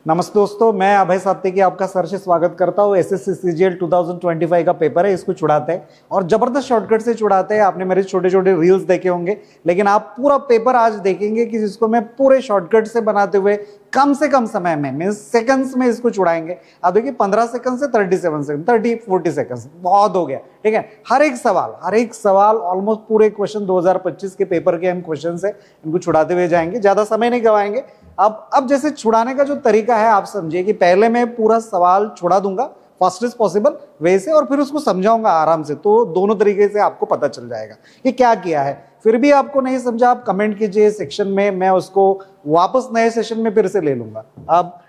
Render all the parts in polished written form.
नमस्ते दोस्तों, मैं अभय सात्ते की आपका सर से स्वागत करता हूँ। एसएससी सीजीएल 2025 का पेपर है, इसको छुड़ाते हैं और जबरदस्त शॉर्टकट से छुड़ाते हैं। आपने मेरे छोटे छोटे रील्स देखे होंगे, लेकिन आप पूरा पेपर आज देखेंगे कि जिसको मैं पूरे शॉर्टकट से बनाते हुए कम से कम समय में मीन्स सेकंड्स में इसको छुड़ाएंगे। आप देखिए 15 सेकंड से 37 सेकंड, 30-40 सेकंड बहुत हो गया। ठीक है, हर एक सवाल ऑलमोस्ट पूरे क्वेश्चन 2025 के पेपर के हम क्वेश्चन है, इनको छुड़ाते हुए जाएंगे, ज्यादा समय नहीं गवाएंगे। अब जैसे छुड़ाने का जो तरीका है आप समझिए कि पहले मैं पूरा सवाल छुड़ा दूंगा फास्टेस्ट पॉसिबल वे से और फिर उसको समझाऊंगा आराम से, तो दोनों तरीके से आपको पता चल जाएगा कि क्या किया है। फिर भी आपको नहीं समझा आप कमेंट कीजिए सेक्शन में, मैं उसको वापस नए सेशन में फिर से ले लूंगा। अब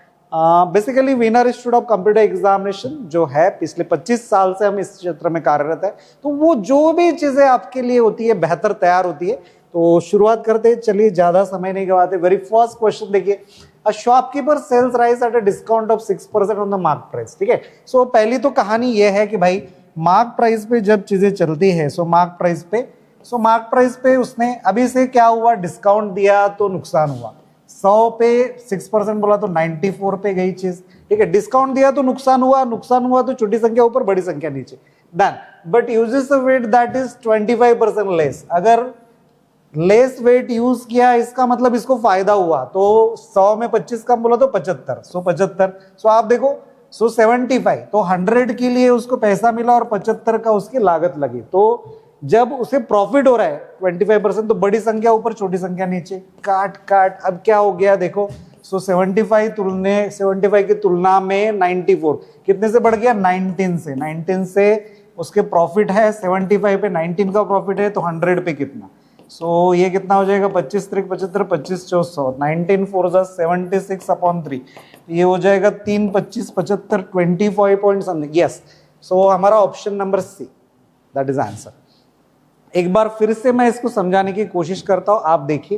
basically winner institute of computer examination जो है पिछले 25 साल से हम इस क्षेत्र में कार्यरत है, तो वो जो भी चीजें आपके लिए होती है बेहतर तैयार होती है। तो शुरुआत करते हैं, चलिए ज्यादा समय नहीं गवाते। वेरी फर्स्ट क्वेश्चन देखिए, a shopkeeper sells rice at a discount of 6% on the mark price. ठीक है, सो पहली तो कहानी ये है कि भाई मार्क प्राइस पे जब चीजें चलती है मार्क प्राइस पे उसने अभी से क्या हुआ, डिस्काउंट दिया तो नुकसान हुआ। 100 पे 6% बोला तो 94 पे गई चीज। ठीक है, डिस्काउंट दिया तो नुकसान हुआ तो छोटी संख्या ऊपर बड़ी संख्या नीचे, done. But uses a weight that is 25% less. अगर लेस वेट यूज किया इसका मतलब इसको फायदा हुआ, तो 100 में 25 कम बोला तो 75, सो 75। सो आप देखो, सो 75 तो 100 के लिए उसको पैसा मिला और 75 का उसकी लागत लगी। तो जब उसे प्रॉफिट हो रहा है 25%, तो बड़ी संख्या ऊपर छोटी संख्या नीचे, काट। अब क्या हो गया देखो, सो 75 की तुलना में 94 कितने से बढ़ गया, 19 से उसके प्रॉफिट है 75 पे, 19 का प्रॉफिट है तो 100 पे कितना, सो ये कितना हो जाएगा, 25 3 75 25 400, 19 4 76/3, ये हो जाएगा 3 25 75 25 पॉइंट समथिंग। यस, सो हमारा option number C, that is answer. एक बार फिर से मैं इसको समझाने की कोशिश करता हूं, आप देखिए।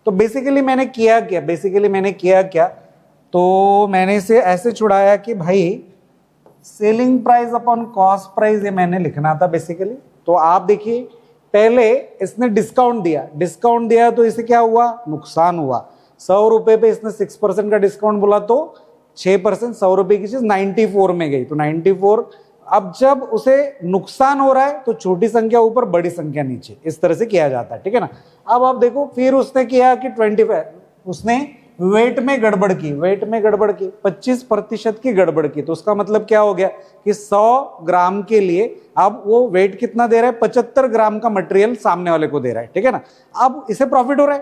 तो बेसिकली मैंने किया क्या, तो मैंने इसे ऐसे छुड़ाया कि भाई selling price upon cost price ये मैंने लिखना था बेसिकली। तो आप देखिए, पहले इसने डिस्काउंट दिया तो इसे क्या हुआ, नुकसान हुआ। 100 रुपए पे इसने 6% का डिस्काउंट बोला तो 6%, 100 रुपए की चीज 94 में गई तो 94। अब जब उसे नुकसान हो रहा है तो छोटी संख्या ऊपर बड़ी संख्या नीचे, इस तरह से किया जाता है। ठीक है ना। अब आप देखो, फिर उसने किया कि 25, उसने वेट में गड़बड़ की 25% की गड़बड़ की। तो उसका मतलब क्या हो गया कि 100 ग्राम के लिए अब वो वेट कितना दे रहा है, 75 ग्राम का मटेरियल सामने वाले को दे रहा है। ठीक है ना। अब इसे प्रॉफिट हो रहा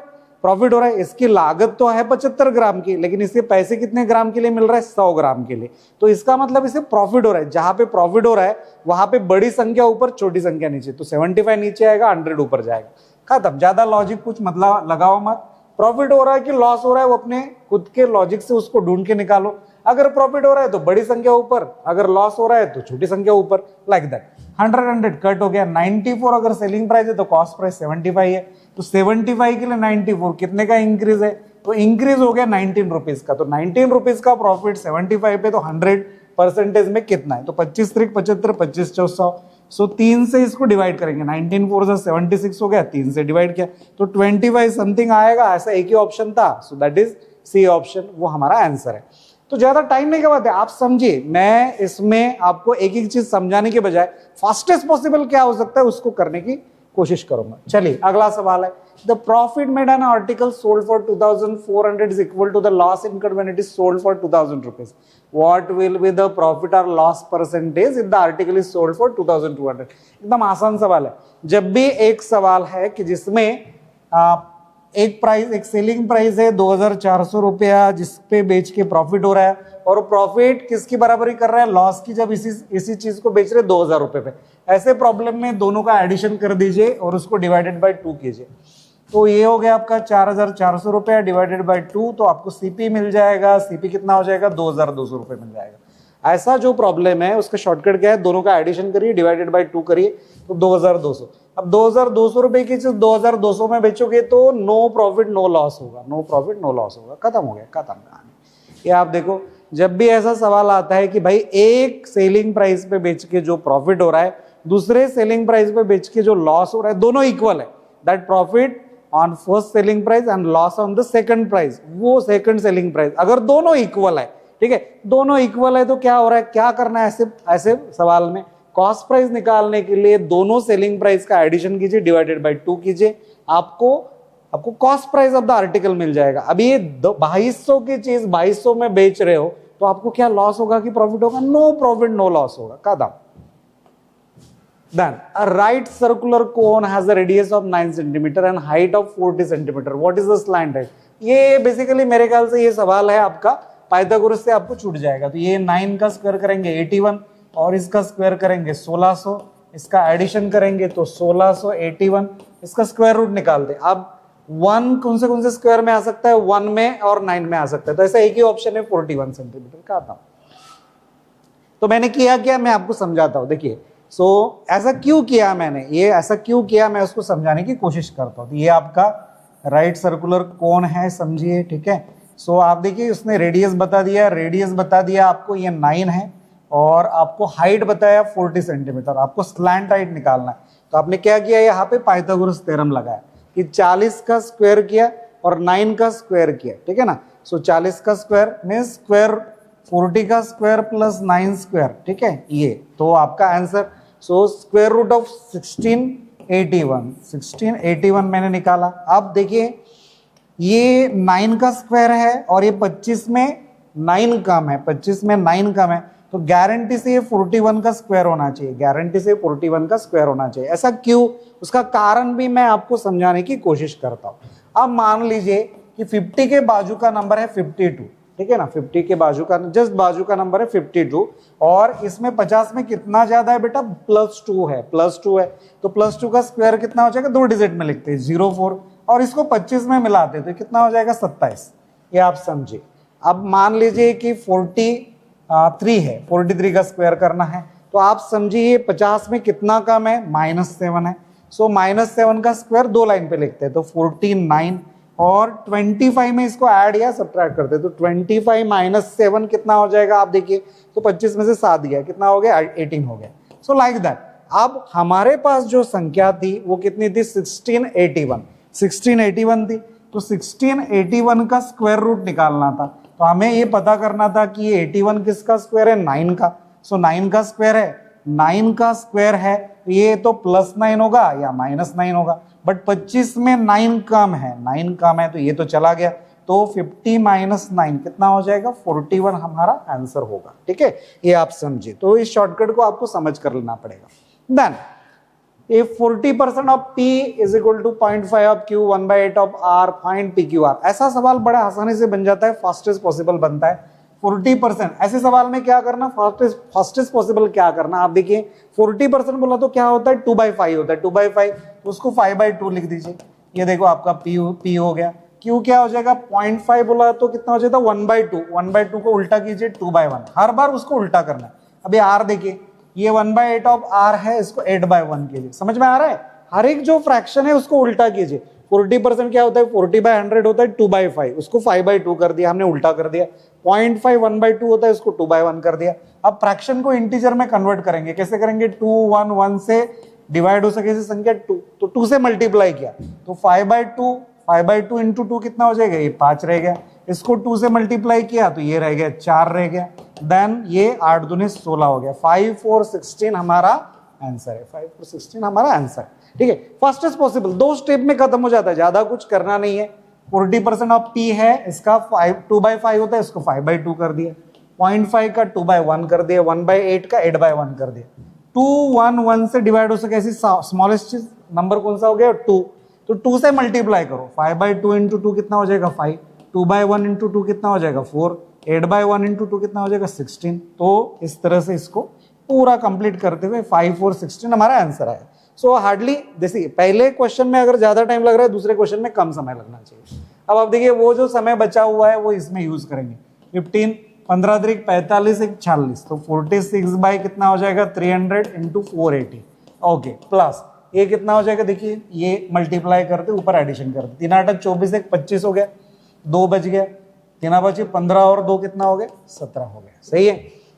है, इसकी लागत तो है 75 ग्राम की, लेकिन इसके पैसे कितने ग्राम के लिए मिल रहा है, 100 ग्राम के लिए। तो इसका मतलब इसे प्रॉफिट हो रहा है, जहां पे प्रॉफिट हो रहा है वहां पे बड़ी संख्या ऊपर छोटी संख्या नीचे, तो 75 नीचे आएगा, 100 ऊपर जाएगा, खत्म। ज्यादा लॉजिक कुछ मतलब लगाओ मत। प्रॉफिट हो रहा है कि लॉस हो रहा है वो अपने खुद के लॉजिक से उसको ढूंढ के निकालो। अगर प्रॉफिट हो रहा है तो बड़ी संख्या ऊपर, अगर लॉस हो रहा है तो छोटी संख्या ऊपर, लाइक दैट। 100 कट हो गया। 94 अगर सेलिंग प्राइस है तो कॉस्ट प्राइस 75 है, तो 75 के लिए 94 कितने का इंक्रीज है, तो इंक्रीज हो गया 19 रुपीज का। तो 19 रुपीज का प्रॉफिट 75 पे, तो 100% में कितना है, तो 25 3 75 25 400। सो 3 से इसको डिवाइड करेंगे, 19 4 76 हो गया, 3 से डिवाइड किया तो 25 समथिंग आएगा। ऐसा एक ही ऑप्शन था, so that is C option, वो हमारा आंसर है। तो ज्यादा टाइम नहीं गवाते, आप समझिए। मैं इसमें आपको एक एक चीज समझाने के बजाय फास्टेस्ट पॉसिबल क्या हो सकता है उसको करने की कोशिश करूंगा। चलिए अगला सवाल है, the profit made on article sold for 2400 is equal to the loss incurred when it is sold for 2000 rupees. What will be the profit और loss percentage if the article is sold for 2200। एकदम आसान सवाल है। जब भी एक सवाल है कि जिसमें एक सेलिंग प्राइस है 2400 रुपया, जिसपे बेच के प्रॉफिट हो रहा है, और प्रॉफिट किसकी बराबरी कर रहा है, लॉस की, जब इसी चीज को बेच रहे 2000 रुपए पे। ऐसे प्रॉब्लम में दोनों का एडिशन कर दीजिए और उसको डिवाइडेड बाय 2 कीजिए। तो ये हो गया आपका 4400 रुपया डिवाइडेड बाय 2, तो आपको सीपी मिल जाएगा। सीपी कितना हो जाएगा, 2200 रुपये मिल जाएगा। ऐसा जो प्रॉब्लम है उसका शॉर्टकट क्या है, दोनों का एडिशन करिए, डिवाइडेड बाय 2 करिए, तो 2200। अब 2200 रुपए की चीज 2200 में बेचोगे तो नो प्रॉफिट नो लॉस होगा, खत्म हो गया, खत्म कहानी। ये आप देखो, जब भी ऐसा सवाल आता है कि भाई एक सेलिंग प्राइस पे बेच के जो प्रॉफिट हो रहा है, दूसरे सेलिंग प्राइस पे बेच के जो लॉस हो रहा है, दोनों इक्वल है, that profit on first selling price and loss on the second price, वो सेकंड सेलिंग प्राइस। अगर दोनों इक्वल है, ठीक है, दोनों इक्वल है तो क्या हो रहा है, क्या करना है ऐसे ऐसे सवाल में, कॉस्ट प्राइस निकालने के लिए दोनों सेलिंग प्राइस का एडिशन कीजिए, डिवाइडेड बाय 2 कीजिए, आपको cost price of the article मिल जाएगा। अभी ये 2200 की चीज 2200 में बेच रहे हो तो आपको क्या लॉस होगा कि प्रॉफिट होगा? नो प्रॉफिट नो लॉस होगा। का दाम Then a right circular cone has a radius of 9 cm and height of 40 cm. What is the slant height? ये बेसिकली मेरे ख्याल से ये सवाल है आपका पाइथागोरस से आपको छूट जाएगा। तो ये 9 का स्क्वायर करेंगे 81 और इसका स्क्वायर करेंगे 1600, इसका एडिशन करेंगे तो 1681, इसका स्क्वायर रूट निकाल दे। अब 1 कौन से स्क्वायर में आ सकता है? 1 में और 9 में आ सकता है। तो ऐसा एक ही ऑप्शन है 41 सेंटीमीटर का आता। तो मैंने किया क्या, मैं आपको समझाता हूं। देखिए ऐसा क्यों किया मैंने, ये ऐसा क्यों किया मैं उसको समझाने की कोशिश करता हूँ। तो ये आपका राइट सर्कुलर कोन है, समझिए, ठीक है। आप देखिए उसने रेडियस बता दिया आपको ये 9 है और आपको हाइट बताया 40 सेंटीमीटर, आपको स्लैंट हाइट निकालना है। तो आपने क्या किया, यहाँ पे पाइथागोरस थ्योरम लगाया कि 40 का स्क्वायर किया और 9 का स्क्वायर किया, ठीक है ना। 40 का स्क्वायर मीन्स स्क्वायर 40 का स्क्वायर प्लस 9 स्क्वायर, ठीक है, ये तो आपका आंसर। स्क्वायर रूट ऑफ 1681 मैंने निकाला। अब देखिए ये 9 का स्क्वायर है और ये 25 में 9 कम है, 25 में 9 कम है, तो गारंटी से ये 41 का स्क्वायर होना चाहिए, गारंटी से 41 का स्क्वायर होना चाहिए। ऐसा क्यों, उसका कारण भी मैं आपको समझाने की कोशिश करता हूं। अब मान लीजिए कि 50 के बाजू का नंबर है 52, ठीक है ना, 50 के बाजू का जस्ट बाजू का नंबर है 52 और इसमें 50 में कितना ज्यादा है बेटा, +2 है, +2 है। तो +2 का स्क्वायर कितना हो जाएगा, 2 डिजिट में लिखते हैं 04 और इसको 25 में मिलाते तो कितना हो जाएगा 27। ये आप समझिए। अब मान लीजिए कि 43 है, 43 का स्क्वायर करना है तो आप समझिए 50 में कितना कम है, -7 है। -7 का स्क्वायर 2 लाइन पे लिखते हैं तो 49 और 25 में इसको ऐड या सब्ट्रैक्ट करते हैं तो 25 - 7 कितना हो जाएगा, आप देखिए तो 25 में से 7 गया, कितना हो गया, 18 हो गया। Like that. अब हमारे पास जो संख्या थी वो कितनी थी, 1681 थी। तो 1681 का स्क्वायर रूट निकालना था, तो हमें ये पता करना था कि ये 81 किसका स्क्वायर है, 9 का। 9 का स्क्वायर है, 9 का स्क्वायर है, ये तो +9 होगा या -9 होगा, बट 25 में 9 कम है, 9 कम है तो ये तो चला गया। तो 50 - 9 कितना हो जाएगा, 41 हमारा आंसर होगा, ठीक है। ये आप समझिए। तो इस शॉर्टकट को आपको समझ कर लेना पड़ेगा। Then if 40% of P is equal to 0.5 of Q 1/8 of R, find PQR। ऐसा सवाल बड़ा आसानी से बन जाता है, फास्टेस्ट पॉसिबल बनता है। 40% ऐसे सवाल में क्या करना, फास्टेस्ट पॉसिबल क्या करना, आप देखिए 40% बोला तो क्या होता है, 2/5 होता है, 2/5 उसको 5/2 लिख दीजिए। ये देखो आपका P हो गया। Q क्या हो जाएगा, 0.5 बोला तो कितना हो जाता है, 1/2। 1/2 को उल्टा कीजिए 2/1, हर बार उसको उल्टा करना है। अभी R देखिए, ये 1/8 ऑफ R है, इसको 8/1 कीजिए। समझ में आ रहा है, हर एक जो फ्रैक्शन है उसको उल्टा कीजिए। 40% क्या होता है, 40/100 होता है 2/5, उसको 5/2 कर दिया, हमने उल्टा कर दिया। 0.5 1/2 होता है, उसको 2/1 कर दिया। अब फ्रैक्शन को इंटीजर में कन्वर्ट करेंगे, कैसे करेंगे, 2 1 1 से डिवाइड हो सके ऐसी संख्या 2, तो 2 से मल्टीप्लाई किया तो 5/2 इंटू 2 कितना हो जाएगा, ये 5 रह गया। इसको 2 से मल्टीप्लाई किया तो ये रह गया 4 रह गया। देन ये 8 दूनी 16 हो गया। 5 4 16 हमारा आंसर है, 5 4 16 हमारा आंसर, ठीक है। फास्टेस्ट पॉसिबल, 2 स्टेप में खत्म हो जाता है, ज्यादा कुछ करना नहीं है। 40% ऑफ P है, इसका 2/5 होता है, इसको 5/2 कर दिया। 0.5 का 2/1 कर दिया, 1/8 का 8/1 कर दिया। 2 1 1 से डिवाइड हो सके ऐसी स्मॉलेस्ट चीज नंबर कौन सा हो गया, 2, तो 2 से मल्टीप्लाई करो। 5/2 इंटू 2 कितना हो जाएगा, 5। 2/1 इंटू 2 कितना हो जाएगा, 4। 8/1 इंटू 2 कितना हो जाएगा, 16। तो इस तरह से इसको पूरा कंप्लीट करते हुए 5 4 16 हमारा आंसर आया। हार्डली जैसे पहले क्वेश्चन में अगर ज्यादा टाइम लग रहा है, दूसरे क्वेश्चन में कम समय लगना चाहिए। अब आप देखिए वो जो समय बचा हुआ है वो इसमें यूज करेंगे। 15 15 3 45 1 46, तो 46 बाई कितना हो जाएगा, 300 इंटू 480, ओके, प्लस ये कितना हो जाएगा, देखिए ये मल्टीप्लाई करते ऊपर एडिशन करते, 3 8 24 1 25 हो गया, 2 बच गया, 3 बचे 15 और 2 कितना हो गया, 17 हो गया, सही है।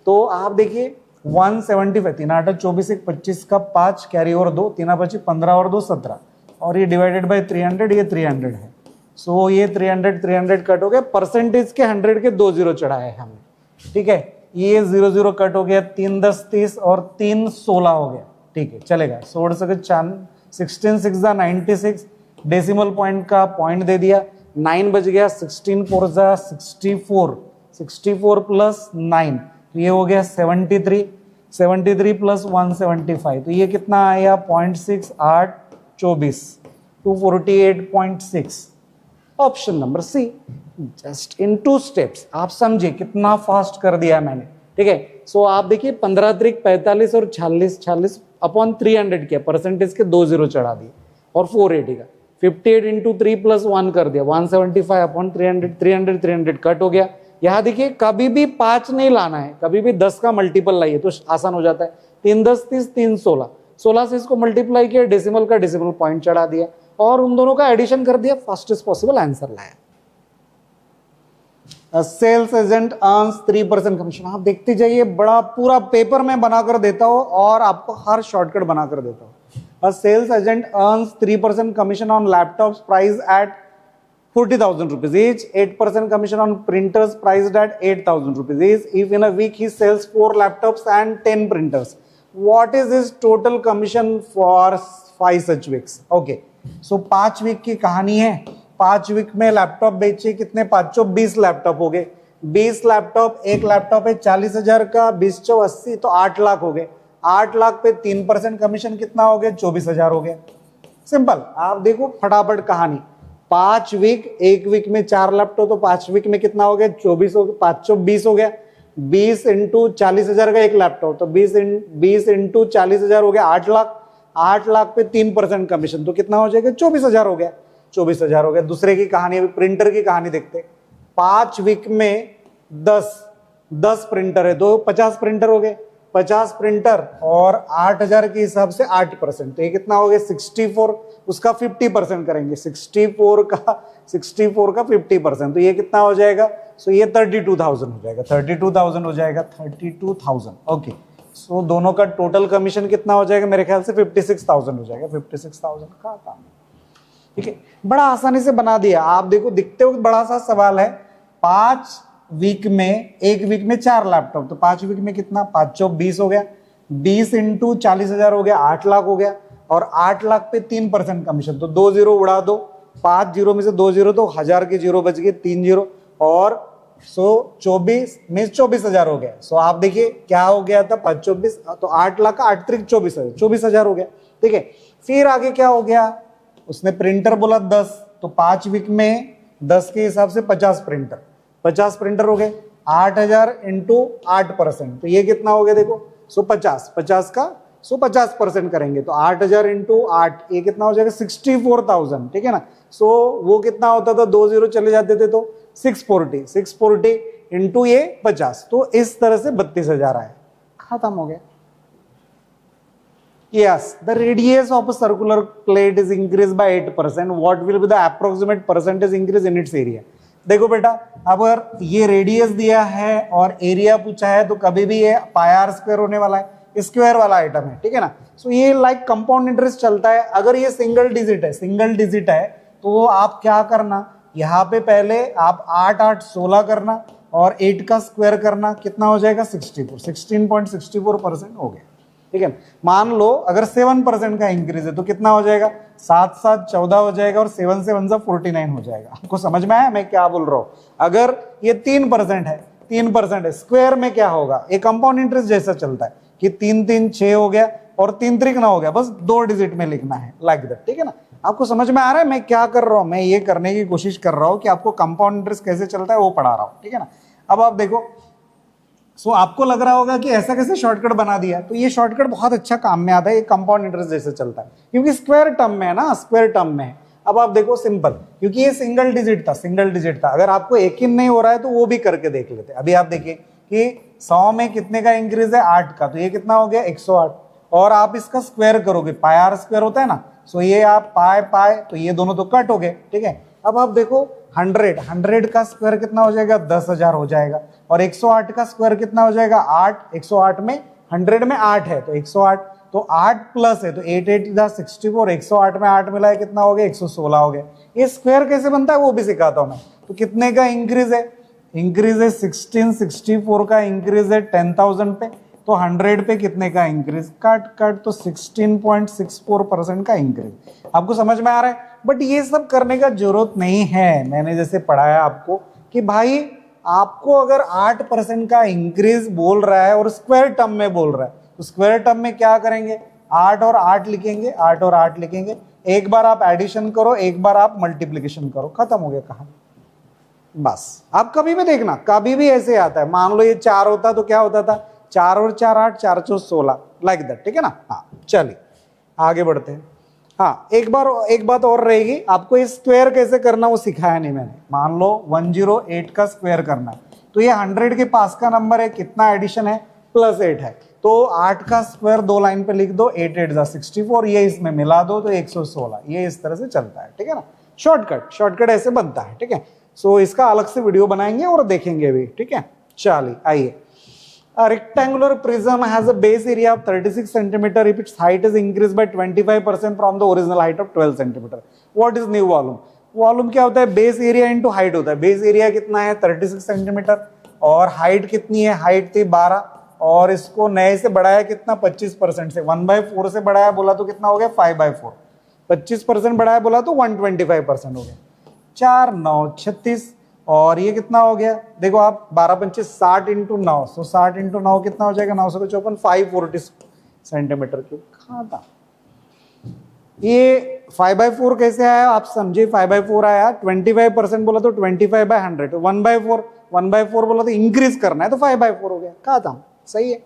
तो आप देखिए 175, 3 8 24 1 25 का 5 कैरी और 2, 3 बचे 15 और 2 17, और ये डिवाइडेड बाय 300, ये 300 है। सो ये 300 कट हो गया, परसेंटेज के 100 के 2 जीरो चढ़ाए हमने, ठीक है। ये 0 0 कट हो गया, 3 10 30 और 3 16 हो गया, ठीक है, चलेगा। 16 6 96, डेसिमल पॉइंट का पॉइंट दे दिया, 9 बज गया, 16 4 64, 64 प्लस 9 तो ये हो गया 73, 73 प्लस 175 तो ये कितना आया 0.6824, 248.6। Option number C, just in 2 steps. आप समझे कितना फास्ट कर दिया मैंने, ठीक है। सो आप देखिए 15 त्रिक 45 और 46 अपॉन 300 किया, परसेंटेज के 2 जीरो चढ़ा दिए और 480 का 58 इंटू 3 प्लस 1 कर दिया, 175 अपॉन 300, 300 कट हो गया। यहाँ देखिए कभी भी 5 नहीं लाना है, कभी भी 10 का मल्टीपल लाइए तो आसान हो जाता है। 3 10 30, 3 16, 16 से इसको मल्टीप्लाई किया, डेसिमल का डेसिमल पॉइंट चढ़ा दिया और उन दोनों का एडिशन कर दिया, फास्टेस्ट पॉसिबल आंसर लाया। Sales agent earns 3% commission. आप देखते जाइए, बड़ा पूरा पेपर में बनाकर देता हूं और आपको हर शॉर्टकट बनाकर देता हूं। A sales agent earns 3% commission on laptops priced at 40,000 rupees each, 8% commission on printers priced at 8,000 rupees each. If in a week he sells 4 laptops and 10 printers, what is his total commission for 5 such weeks? Okay, so 5 week की कहानी है। 5 week में laptop बेचे कितने, 5 20 laptop हो गए। 20 laptop, एक laptop है 40,000 का, 20 × 80 तो 8 लाख हो गए। 8 लाख पे 3% कमीशन कितना हो गया, 24,000 हो गया। सिंपल, आप देखो फटाफट कहानी। 5 वीक, एक वीक में 4 लैपटॉप तो 5 वीक में कितना हो गया, 24 हो गया, 5 20 हो गया। 20 इंटू 40,000 का एक लैपटॉप तो 20 इंटू 40,000 हो गया 8 लाख। 8 लाख पे 3% कमीशन तो कितना हो जाएगा, 24,000 हो गया। 24,000 हो गया। दूसरे की कहानी, अभी प्रिंटर की कहानी देखते। 5 वीक में 10 प्रिंटर है तो 50 प्रिंटर हो गए। 50 प्रिंटर और 8,000 के हिसाब से 8%, तो ये कितना हो गया 64, उसका 50% करेंगे। 64 का 50%, तो ये कितना हो जाएगा, सो ये 32,000 हो जाएगा। 32,000 हो जाएगा, 32,000। ओके, सो दोनों का टोटल कमीशन कितना हो जाएगा, मेरे ख्याल से 56,000 हो जाएगा। 56,000 का काम, ठीक है, बड़ा आसानी से बना दिया। आप देखो, दिखते हो बड़ा सा सवाल है। 5 वीक में, एक वीक में 4 लैपटॉप तो 5 वीक में कितना, 5 × 20 हो गया। 20 इंटू 40,000 हो गया, 8 लाख हो गया। और 8 लाख पे 3% कमीशन तो 2 जीरो उड़ा दो, 5 जीरो में से 2 जीरो तो 1000 के जीरो बच गए, 3 जीरो और 24 में 24,000 हो गया। सो आप देखिए क्या हो गया था, 5 24 तो 8 लाख का 8 त्रिक 24,000 हो गया, ठीक है। फिर आगे क्या हो गया, उसने प्रिंटर बोला 10 तो 5 वीक में 10 के हिसाब से 50 प्रिंटर हो गए। 8,000 इंटू 8% तो ये कितना हो गया, देखो 50 का 50% करेंगे तो 8,000 इंटू 8 ये कितना हो जाएगा 64,000, ठीक है ना। सो वो कितना होता था, 2 जीरो चले जाते थे तो 640 इंटू ये 50, तो इस तरह से 32,000 आया, खत्म हो गया। Yes, the radius of a circular plate is increased by 8%. What will be the approximate percentage increase in its area? देखो बेटा, अगर ये रेडियस दिया है और एरिया पूछा है तो कभी भी ये पाई स्क्वायर होने वाला है, स्क्वायर वाला आइटम है, ठीक है ना। सो ये लाइक कंपाउंड इंटरेस्ट चलता है। अगर ये सिंगल डिजिट है तो आप क्या करना, यहाँ पे पहले आप 8 8 16 करना और 8 का स्क्वायर करना, कितना हो जाएगा 64, 16.64% हो गया, ठीक है। मान लो अगर 7% का इंक्रीज है तो कितना हो जाएगा, 7 7 14 हो जाएगा और 7 से 1 49 हो जाएगा। आपको समझ में आया मैं क्या बोल रहा हूँ। अगर ये 3% है, 3% है, स्क्वायर में क्या होगा, ये कंपाउंड इंटरेस्ट जैसा चलता है कि 3 3 6 हो गया और 3 त्रिक ना हो गया, बस 2 डिजिट में लिखना है, लाइक दैट, ठीक है ना। आपको समझ में आ रहा है मैं क्या कर रहा हूँ, मैं ये करने की कोशिश कर रहा हूँ कि आपको कंपाउंड इंटरेस्ट कैसे चलता है वो पढ़ा रहा हूँ, ठीक है ना। अब आप देखो, सो आपको लग रहा होगा कि ऐसा कैसे शॉर्टकट बना दिया, तो ये शॉर्टकट बहुत अच्छा काम में आता है, ये कंपाउंड इंटरेस्ट जैसे चलता है क्योंकि स्क्वायर टर्म में है ना, स्क्वायर टर्म में है। अब आप देखो सिंपल, क्योंकि ये सिंगल डिजिट था, अगर आपको यकीन नहीं हो रहा है तो वो भी करके देख लेते। अभी आप देखिए कि 100 में कितने का इंक्रीज है, 8 का, तो ये कितना हो गया 108 और आप इसका स्क्वायर करोगे, पाई आर स्क्वायर होता है ना, सो ये आप पाई तो ये दोनों तो कट हो गए, ठीक है। अब आप देखो 100 का स्क्वायर कितना हो जाएगा, 10,000 हो जाएगा और 108 का स्क्वायर कितना हो जाएगा 8, 108 में 100 में 8 है तो 108, तो 8 प्लस है तो 8 8 जा 64, 108 में 8 मिला है कितना हो गया 116 हो गया। ये स्क्वायर कैसे बनता है वो भी सिखाता हूं मैं। तो कितने का इंक्रीज है, इंक्रीज है 1664 का इंक्रीज है 10,000 पे, तो 100 पे कितने का इंक्रीज, कट कट तो 16.64% का इंक्रीज। आपको समझ में आ रहा है? बट ये सब करने का जरूरत नहीं है। मैंने जैसे पढ़ाया आपको कि भाई आपको अगर 8% का इंक्रीज बोल रहा है और स्क्वायर टर्म में बोल रहा है तो स्क्वायर टर्म में क्या करेंगे, 8 और 8 लिखेंगे, 8 और 8 लिखेंगे, एक बार आप एडिशन करो, एक बार आप मल्टीप्लिकेशन करो, खत्म हो गया कहानी। बस आप कभी भी देखना, कभी भी ऐसे आता है। मान लो ये 4 होता तो क्या होता था, 4 और 4 8, 4 4 16, लाइक दैट, ठीक है ना। हाँ चलिए आगे बढ़ते हैं। हाँ एक बात और रहेगी, आपको ये स्क्वायर कैसे करना वो सिखाया नहीं मैंने। मान लो 108 का स्क्वायर करना है तो ये 100 के पास का नंबर है, कितना एडिशन है, +8 है, तो 8 का स्क्वायर 2 लाइन पे लिख दो, 8 8 जा 64, ये इसमें मिला दो तो 116, ये इस तरह से चलता है, ठीक है ना। शॉर्टकट ऐसे बनता है, ठीक है। सो इसका अलग से वीडियो बनाएंगे और देखेंगे भी, ठीक है। चलिए आइए। A rectangular prism has a base area of 36 centimeter if its height is increased by 25% from the original height of 12 centimeter. What is new volume? Volume क्या होता है, बेस एरिया इंटू हाइट होता है। बेस एरिया कितना है 36 centimetre और height कितनी है, हाइट थी 12 और इसको नए से बढ़ाया कितना 25% से, 1/4 से बढ़ाया बोला तो कितना हो गया 5/4, 25% बढ़ाया बोला तो 125% हो गया। 4 9 36 और ये कितना हो गया, देखो आप 12 25 60 इंटू 9, तो 60 इंटू 9 कितना हो जाएगा 954, 540 सेंटीमीटर क्यूब। कहाँ था ये 5/4 कैसे आया आप समझे, 5/4 आया, 25% बोला तो 25/100, 1/4 बोला तो इंक्रीज करना है तो 5/4 हो गया। कहा था सही है।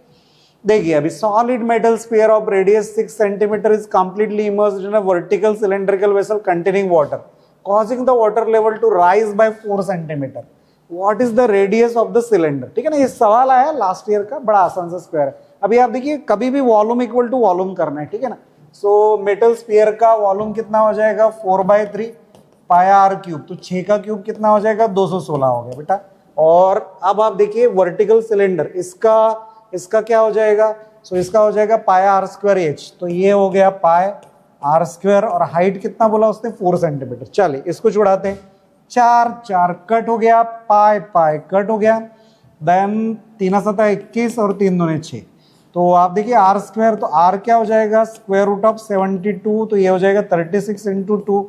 देखिए अभी solid metal sphere of radius 6 centimetre is completely immersed in a vertical cylindrical vessel containing water causing the water level to rise by 4 centimeter. What is the radius of the cylinder? ठीक है ना, ये सवाल आया last year का, बड़ा आसान सा स्क्वायर है। अभी आप देखिए कभी भी वॉल्यूम इक्वल टू वॉल्यूम करना है, ठीक है ना। सो मेटल स्फीयर का वॉल्यूम कितना हो जाएगा 4/3 पाया आर क्यूब, तो 6 का क्यूब कितना हो जाएगा 216 हो गया बेटा। और अब आप देखिए वर्टिकल सिलेंडर, इसका क्या हो जाएगा, सो इसका हो जाएगा पाया आर स्क्वायर एच, तो ये हो गया पाए आर स्क्वायर और हाइट कितना बोला उसने 4 सेंटीमीटर। चलिए इसको जुड़ाते हैं, 4 4 कट हो गया, पाए कट हो गया, देन 3 7 21 और 3 2 6, तो आप देखिए आर स्क्वायर, तो आर क्या हो जाएगा स्क्वायर रूट ऑफ 72, तो ये हो जाएगा 36 इंटू 2,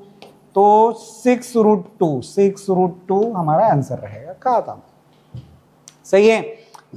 तो 6√2 हमारा आंसर रहेगा। कहा था सही है।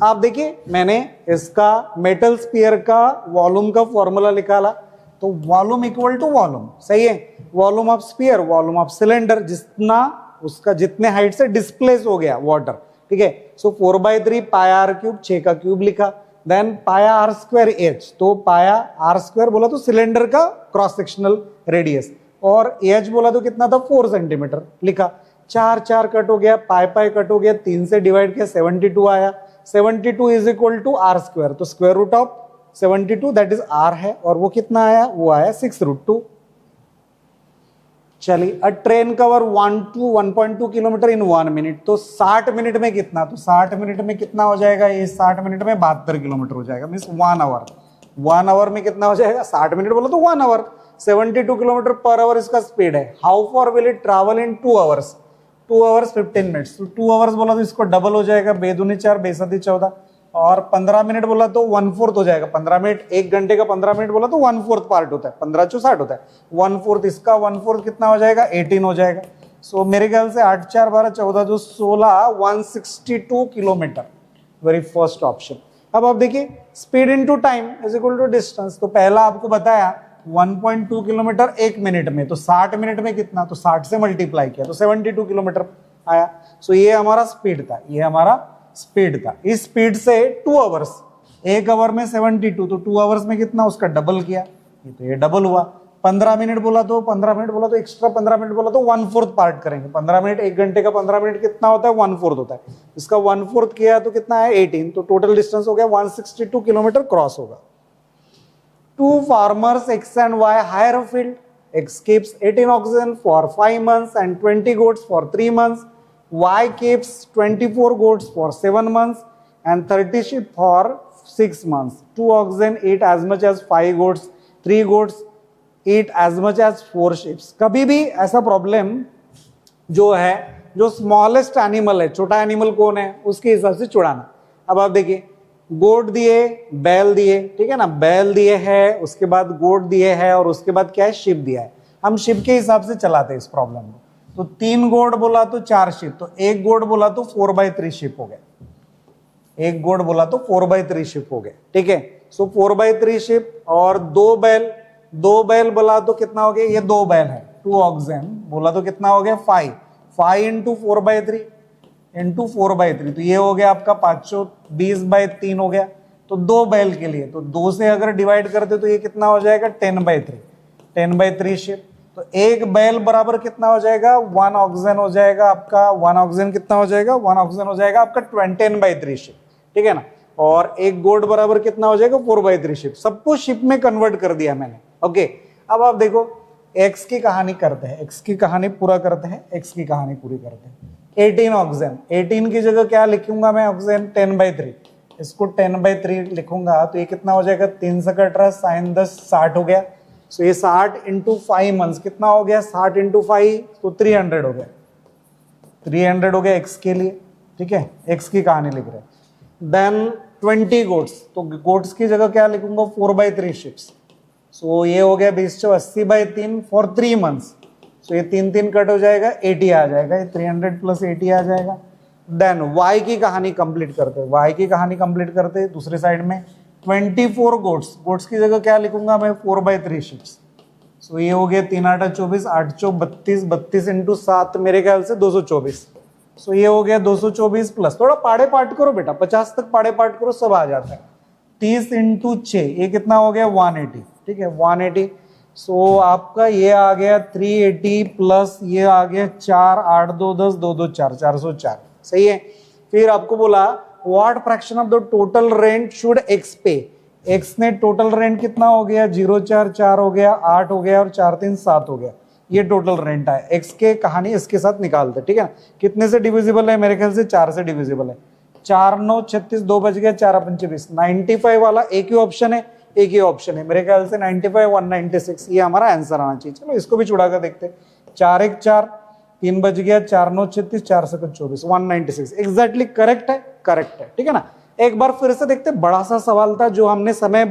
आप देखिए मैंने इसका मेटल स्फीयर का वॉल्यूम का फॉर्मूला निकाला, तो वॉल्यूम इक्वल टू वॉल्यूम, सही है, volume of sphere, volume of cylinder, जितना उसका जितने हाइट से डिस्प्लेस हो गया वाटर, ठीक है। सो 4/3 पाया आर क्यूब, 6 का क्यूब लिखा, देन पाया आर स्क्वायर एच, तो पाया आर स्क्वायर बोला तो सिलेंडर का क्रॉस सेक्शनल रेडियस, और एच बोला तो कितना था 4 सेंटीमीटर लिखा। 4 4 कट हो गया, पाई कट हो गया, 3 से डिवाइड किया 72 आया, 72 is equal to r square, तो square root of 72 that is r है, और वो कितना आया, वो आया 6√2। चलिए a train cover 1 to 1.2 kilometre in 1 minute, तो 60 मिनट में कितना, तो 60 मिनट में कितना हो जाएगा, ये 60 मिनट में 72 किलोमीटर हो जाएगा, मीन्स 1 आवर। 1 आवर में कितना हो जाएगा, 60 मिनट बोलो तो 1 आवर, 72 किलोमीटर पर आवर इसका स्पीड है। How for will it travel in 2 hours, 2 hours 15 minutes, तो 2 आवर्स बोला तो इसको डबल हो जाएगा, 2 दूनी 4 2 14, और 15 मिनट बोला तो 1/4 हो जाएगा। 15 मिनट, 1 घंटे का 15 मिनट बोला तो 1/4 पार्ट होता है, 15 × 60 होता है, 1/4 इसका, 1/4 कितना हो जाएगा 18 हो जाएगा। सो मेरे ख्याल से 8 4 12 14 जो 16 162 किलोमीटर, वेरी फर्स्ट ऑप्शन। अब आप देखिए speed into time is equal to distance, तो पहला आपको बताया 1.2 किलोमीटर 1 मिनट में, तो 60 मिनट में कितना, तो 60 से मल्टीप्लाई किया तो 72 किलोमीटर आया। सो ये हमारा स्पीड था, ये हमारा स्पीड था। इस स्पीड से 2 आवर्स, 1 आवर में 72, तो 2 आवर्स में कितना उसका डबल किया, ये तो ये डबल हुआ। 15 मिनट बोला तो एक्स्ट्रा 15 मिनट बोला तो 1/4 पार्ट करेंगे। 15 मिनट, 1 घंटे का 15 मिनट कितना होता है 1/4 होता है, इसका 1/4 किया तो कितना है 18, तो टोटल डिस्टेंस हो गया 162 किलोमीटर क्रॉस होगा। 2 farmers X and Y hire a field. X keeps 18 oxen for 5 months and 20 goats for 3 months. Y keeps 24 goats for 7 months. and 30 sheep for 6 months. 2 oxen eat as much as 5 goats, 3 goats eat as much as 4 sheep. कभी भी ऐसा problem जो है, जो smallest animal है, छोटा animal कौन है, उसके हिसाब से चुड़ाना। अब आप देखिए, गोट दिए, बैल दिए, ठीक है ना, बैल दिए है, उसके बाद गोट दिए है, और उसके बाद क्या है, शिप दिया है। हम शिप के हिसाब से चलाते हैं इस प्रॉब्लम को। तो 3 गोट बोला तो 4 शिप, तो 1 गोट बोला तो 4/3 शिप हो गया। 1 गोट बोला तो 4/3 शिप हो गया, ठीक है। सो 4/3 शिप, और 2 बैल बोला तो कितना हो गया, ये 2 बैल है, 2 ऑक्सेन बोला तो कितना हो गया, 5 इंटू 4/3 इंटू 4/3, तो ये हो गया आपका 520/3 हो गया। तो 2 बैल के लिए, तो 2 से अगर डिवाइड करते तो ये कितना हो जाएगा, 10/3 शिप। तो 1 बैल बराबर कितना हो जाएगा, 1 ऑक्सेन हो जाएगा आपका। 1 ऑक्सेन कितना हो जाएगा, 1 ऑक्सेन हो जाएगा आपका 10/3 शिप, ठीक है ना। और 1 गोट बराबर कितना हो जाएगा, 4/3 शिप। सबको शिप में कन्वर्ट कर दिया मैंने, ओके। अब आप देखो, एक्स की कहानी करते हैं, एक्स की कहानी पूरा करते हैं, एक्स की कहानी पूरी करते हैं। 18 ऑक्सेन, 18 की जगह क्या लिखूंगा मैं, ऑक्सेन 10/3, इसको 10/3 लिखूंगा, तो ये कितना हो जाएगा, 3 से 18 sin 10 60 हो गया। सो ये 60 इंटू 5 मंथ्स कितना हो गया, 60 इंटू 5 तो 300 हो गया, 300 हो गया एक्स के लिए, ठीक है। एक्स की कहानी लिख रहे हैं। देन 20 गोट्स, तो गोट्स की जगह क्या लिखूंगा, 4/3 शिप्स। सो ये हो गया 20/80/3 फॉर 3 मंथ्स। सो ये 3 कट हो जाएगा, 80 आ जाएगा, ये 300 प्लस 80 आ जाएगा। देन वाई की कहानी कंप्लीट करते हैं, वाई की कहानी कंप्लीट करते हैं दूसरे साइड में। 24 गोट्स, गोट्स की जगह क्या लिखूंगा मैं, 4/3 शिप्स। सो ये हो गया 3 8 24, 8 चौक 32, 32 इंटू 7 मेरे ख्याल से 224। सो ये हो गया 224 प्लस, थोड़ा पाड़े पार्ट करो बेटा, 50 तक पाड़े पार्ट करो, सब आ जाता है। 30 इंटू 6 ये कितना हो गया, 180, ठीक है, 180। सो आपका ये आ गया 380 प्लस ये आ गया 4, 8 2 10, 2 2 4, 404, सही है। फिर आपको बोला what fraction of the total rent should x पे। एक्स ने टोटल रेंट कितना हो गया, 0 4 4 हो गया, 8 हो गया, और 4 3 7 हो गया, ये टोटल रेंट है। एक्स के कहानी इसके साथ निकालते, ठीक है। कितने से डिविजिबल है, मेरे ख्याल से 4 से डिविजिबल है। 4 9 36, 2 बच गया, 4 5 20। 95 वाला एक ही ऑप्शन है, एक ही ऑप्शन है, मेरे ख्याल से 95 196 ये हमारा आंसर आना चाहिए। चलो इसको भी छुड़ा कर देखते हैं। 4 1 4, 3 बच गया, 4 9 36, 4 7 24, 196 एग्जैक्टली करेक्ट है, करेक्ट है, ठीक है ना। एक बार फिर से देखते, बड़ा सा सवाल था, जो हमने समय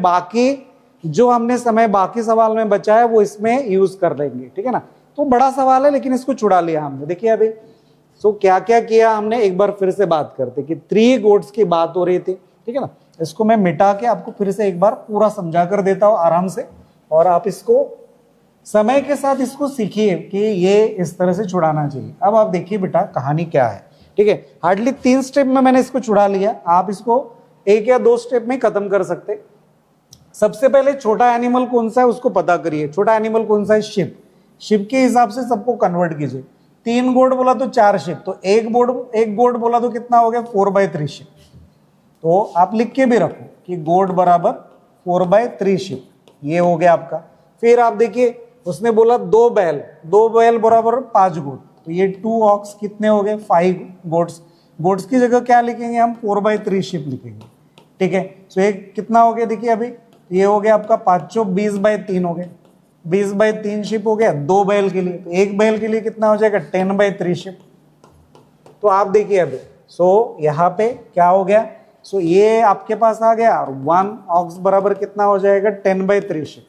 बाकी सवाल में बचाया वो इसमें यूज कर लेंगे, ठीक है ना। तो बड़ा सवाल है लेकिन इसको छुड़ा लिया हमने। देखिए अभी सो क्या क्या किया हमने, एक बार फिर से बात करते कि 3 गोट्स की बात हो रही थी, ठीक है ना। इसको मैं मिटा के आपको फिर से एक बार पूरा समझा कर देता हूं आराम से, और आप इसको समय के साथ इसको सीखिए कि ये इस तरह से छुड़ाना चाहिए। अब आप देखिए बेटा कहानी क्या है, ठीक है। हार्डली 3 स्टेप में मैंने इसको छुड़ा लिया, आप इसको 1 या 2 स्टेप में खत्म कर सकते। सबसे पहले छोटा एनिमल कौन सा है उसको पता करिए। छोटा एनिमल कौन सा है, शिप। शिप के हिसाब से सबको कन्वर्ट कीजिए। 3 गोट बोला तो 4 शिप, तो 1 गोट बोला तो कितना हो गया, 4/3 शिप। तो आप लिख के भी रखो कि गोट बराबर 4/3 शिप, ये हो गया आपका। फिर आप देखिए उसने बोला 2 बैल बराबर 5 गोट, तो ये 2 ऑक्स कितने हो गए, 5 गोट्स। गोट्स की जगह क्या लिखेंगे हम, 4/3 शिप लिखेंगे, ठीक है। तो ये कितना हो गया, देखिए अभी ये हो गया आपका 5 20/3 हो गए, 20/3 शिप हो गया 2 बैल के लिए। तो 1 बैल के लिए कितना हो जाएगा, 10/3 शिप। तो आप देखिए अभी सो यहाँ पे क्या हो गया, सो ये आपके पास आ गया, और 1 ऑक्स बराबर कितना हो जाएगा, 10/3 शिप।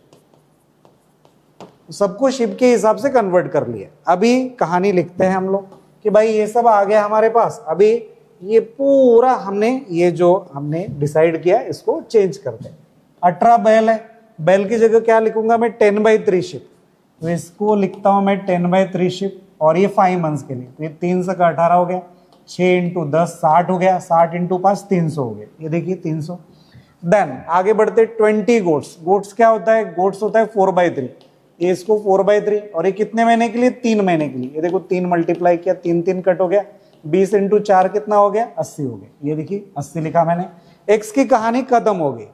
सबको शिप के हिसाब से कन्वर्ट कर लिया। अभी कहानी लिखते हैं हम लोग कि भाई ये सब आ गया हमारे पास। अभी ये पूरा हमने ये जो हमने डिसाइड किया इसको चेंज करते हैं। 18 बैल है, बैल की जगह क्या लिखूंगा मैं, 10/3 शिप। तो इसको लिखता हूं मैं 10/3 शिप, और ये 5 मंथ्स के लिए। तो ये 3 से 18 हो गया, 6 इंटू 10 60 हो गया, 60 इंटू 5 300 हो गया, ये देखिए 300। देन आगे बढ़ते 20 गोट्स। गोट्स क्या होता है, गोट्स होता है 4/3। ये इसको 4/3, और ये कितने महीने के लिए, 3 महीने के लिए। ये देखो 3 मल्टीप्लाई किया, 3 3 कट हो गया, 20 इंटू 4 कितना हो गया, 80 हो गया, ये देखिए 80 लिखा मैंने। एक्स की कहानी खत्म हो गई।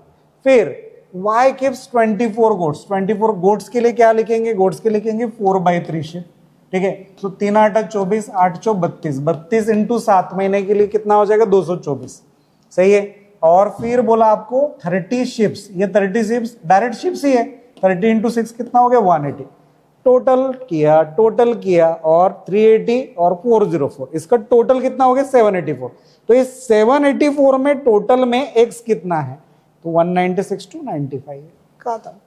फिर y कीप्स 24 गोट्स। 24 गोट्स के लिए क्या लिखेंगे, गोट्स के लिखेंगे 4/3 शिप, ठीक है। तो 3 8 24, 8 चौ 32, 32 इंटू 7 महीने के लिए कितना हो जाएगा, 224। सही है। और फिर बोला आपको 30 शिप्स, ये 30 शिप्स डायरेक्ट शिप्स ही है, 30 इंटू 6 कितना हो गया 180। टोटल किया और 380 और 404, इसका टोटल कितना हो गया 784। तो इस 784 में टोटल में x कितना है, तो 196 to 95 है। कहा था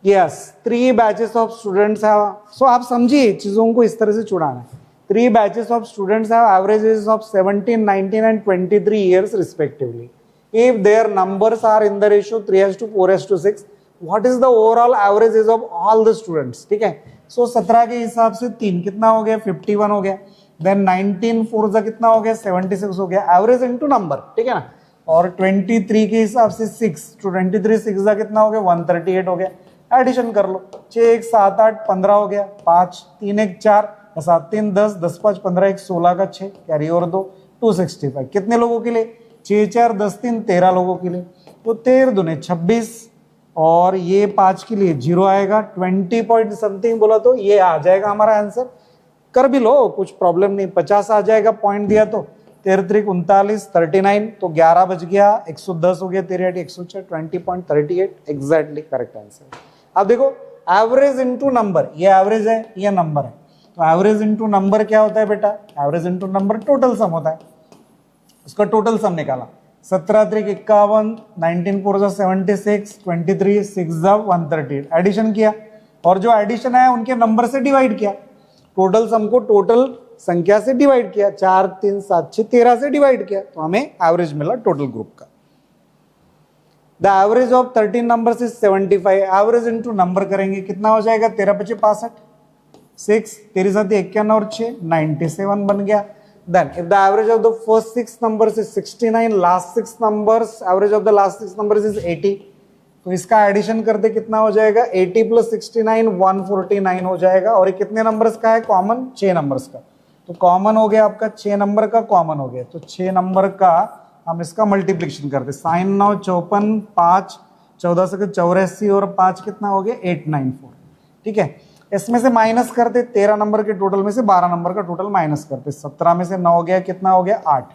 यस 3 बैचेस ऑफ स्टूडेंट्स है। सो आप समझिए चीजों को इस तरह से छुड़ाना है। 3 batches of students have average ages of 17, 19 and 23 years respectively. If their numbers are in the ratio 3:4:6, what is the overall average age of all the students? ठीक है। सो 17 के हिसाब से 3 कितना हो गया 51 हो गया, देन 19 4 का कितना हो गया 76 हो गया, एवरेज इनटू नंबर, ठीक है ना। और 23 के हिसाब से 6, तो 23 6 का कितना हो गया 138 हो गया। एडिशन कर लो, 6 1 7 8 15 हो गया, 5 3 1 4 7 3 10 10 5 15 1 16 का 6 कैरी और 2 265। कितने लोगों के लिए 6 4 10 3 13 लोगों के लिए, तो 13 दूने 26 और ये 5 के लिए 0 आएगा, 20 पॉइंट समथिंग बोला तो ये आ जाएगा हमारा आंसर। कर भी लो कुछ प्रॉब्लम नहीं, 50 आ जाएगा पॉइंट दिया तो 13 3 39 39, तो 11 बच गया, 110 हो गया 13 106 20.38 एग्जैक्टली करेक्ट आंसर। अब देखो एवरेज इनटू नंबर, ये एवरेज है ये नंबर है, तो एवरेज इनटू नंबर क्या होता है बेटा, average into number total sum होता है। उसका टोटल सम निकाला, 17 3 51, 19 4 76, 23 6 138, एडिशन किया और जो एडिशन है उनके नंबर से डिवाइड किया, टोटल सम को टोटल संख्या से डिवाइड किया, 4 3 7 6 13 से डिवाइड किया, तो हमें एवरेज मिला टोटल ग्रुप का। The average of 13 numbers is 75, average into number करेंगे कितना हो जाएगा 13 5 65, 6 तेरी साथ 51 और 6 97 बन गया। Then if the average of the first 6 numbers is 69, last 6 numbers average of the last 6 numbers is 80, तो इसका एडिशन करते कितना हो जाएगा 80 + 69 149 हो जाएगा। और ये कितने नंबर्स का है कॉमन, 6 नंबर्स का, तो कॉमन हो गया आपका 6 नंबर का कॉमन हो गया, तो 6 नंबर का हम इसका मल्टीप्लिकेशन करते, साइन 9 54 5 14 से 84 और 5 कितना हो गया 894, ठीक है। इसमें से माइनस करते 13 नंबर के टोटल में से 12 नंबर का टोटल माइनस करते, 17 में से 9 गया कितना हो गया 8,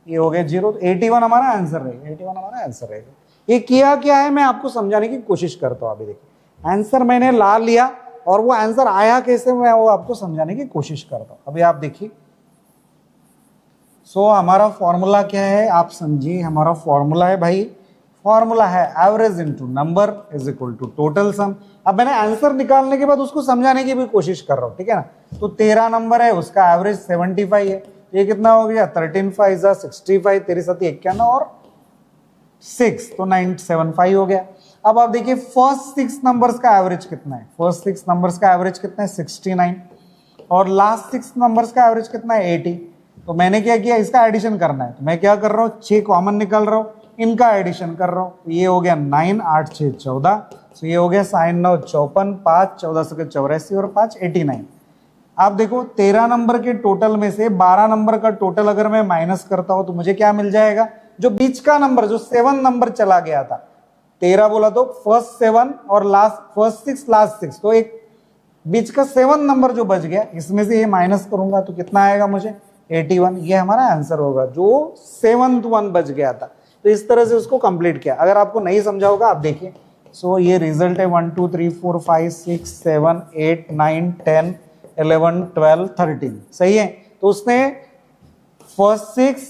ये हो गया 0, 81 हमारा आंसर रहेगा, 81 हमारा आंसर रहेगा। ये किया क्या है मैं आपको समझाने की कोशिश करता हूँ। अभी देखिए आंसर मैंने ला लिया और वो आंसर आया कैसे मैं वो आपको समझाने की कोशिश करता हूँ। अभी आप देखिए, सो हमारा फॉर्मूला क्या है आप समझिए, हमारा फॉर्मूला है भाई, फॉर्मूला है average into number is equal to total sum. अब मैंने आंसर निकालने के बाद उसको समझाने की भी कोशिश कर रहा हूँ, ठीक है ना। तो 13 नंबर है उसका एवरेज 75 है, ये कितना हो गया 13 5 65, तेरे साथ 51 और 6 तो 975 हो गया। अब आप देखिए फर्स्ट 6 नंबर्स का एवरेज कितना है, फर्स्ट 6 नंबर्स का एवरेज कितना है 69 और लास्ट 6 नंबर्स का एवरेज कितना है 80। तो मैंने क्या किया इसका एडिशन करना है, तो मैं क्या कर रहा हूँ 6 कॉमन निकाल रहा हूँ, इनका एडिशन कर रहा हूँ, तो ये हो गया 9 8 6 14, तो ये हो गया साइन 9 54 5 14 से 84 और 5 89। आप देखो 13 नंबर के टोटल में से 12 नंबर का टोटल अगर मैं माइनस करता हूं तो मुझे क्या मिल जाएगा, जो बीच का नंबर जो 7 नंबर चला गया था, 13 बोला तो फर्स्ट 7 और लास्ट फर्स्ट 6 लास्ट 6, तो एक बीच का 7 नंबर जो बच गया इसमें से ये माइनस करूंगा तो कितना आएगा मुझे 81, ये हमारा आंसर होगा जो 7th वन बच गया था। तो इस तरह से उसको कंप्लीट किया। अगर आपको नहीं समझा होगा आप देखिए, सो ये रिजल्ट है 1 2 3 4 5 6 7 8 9 10 11 12 13, सही है। तो उसने फर्स्ट 6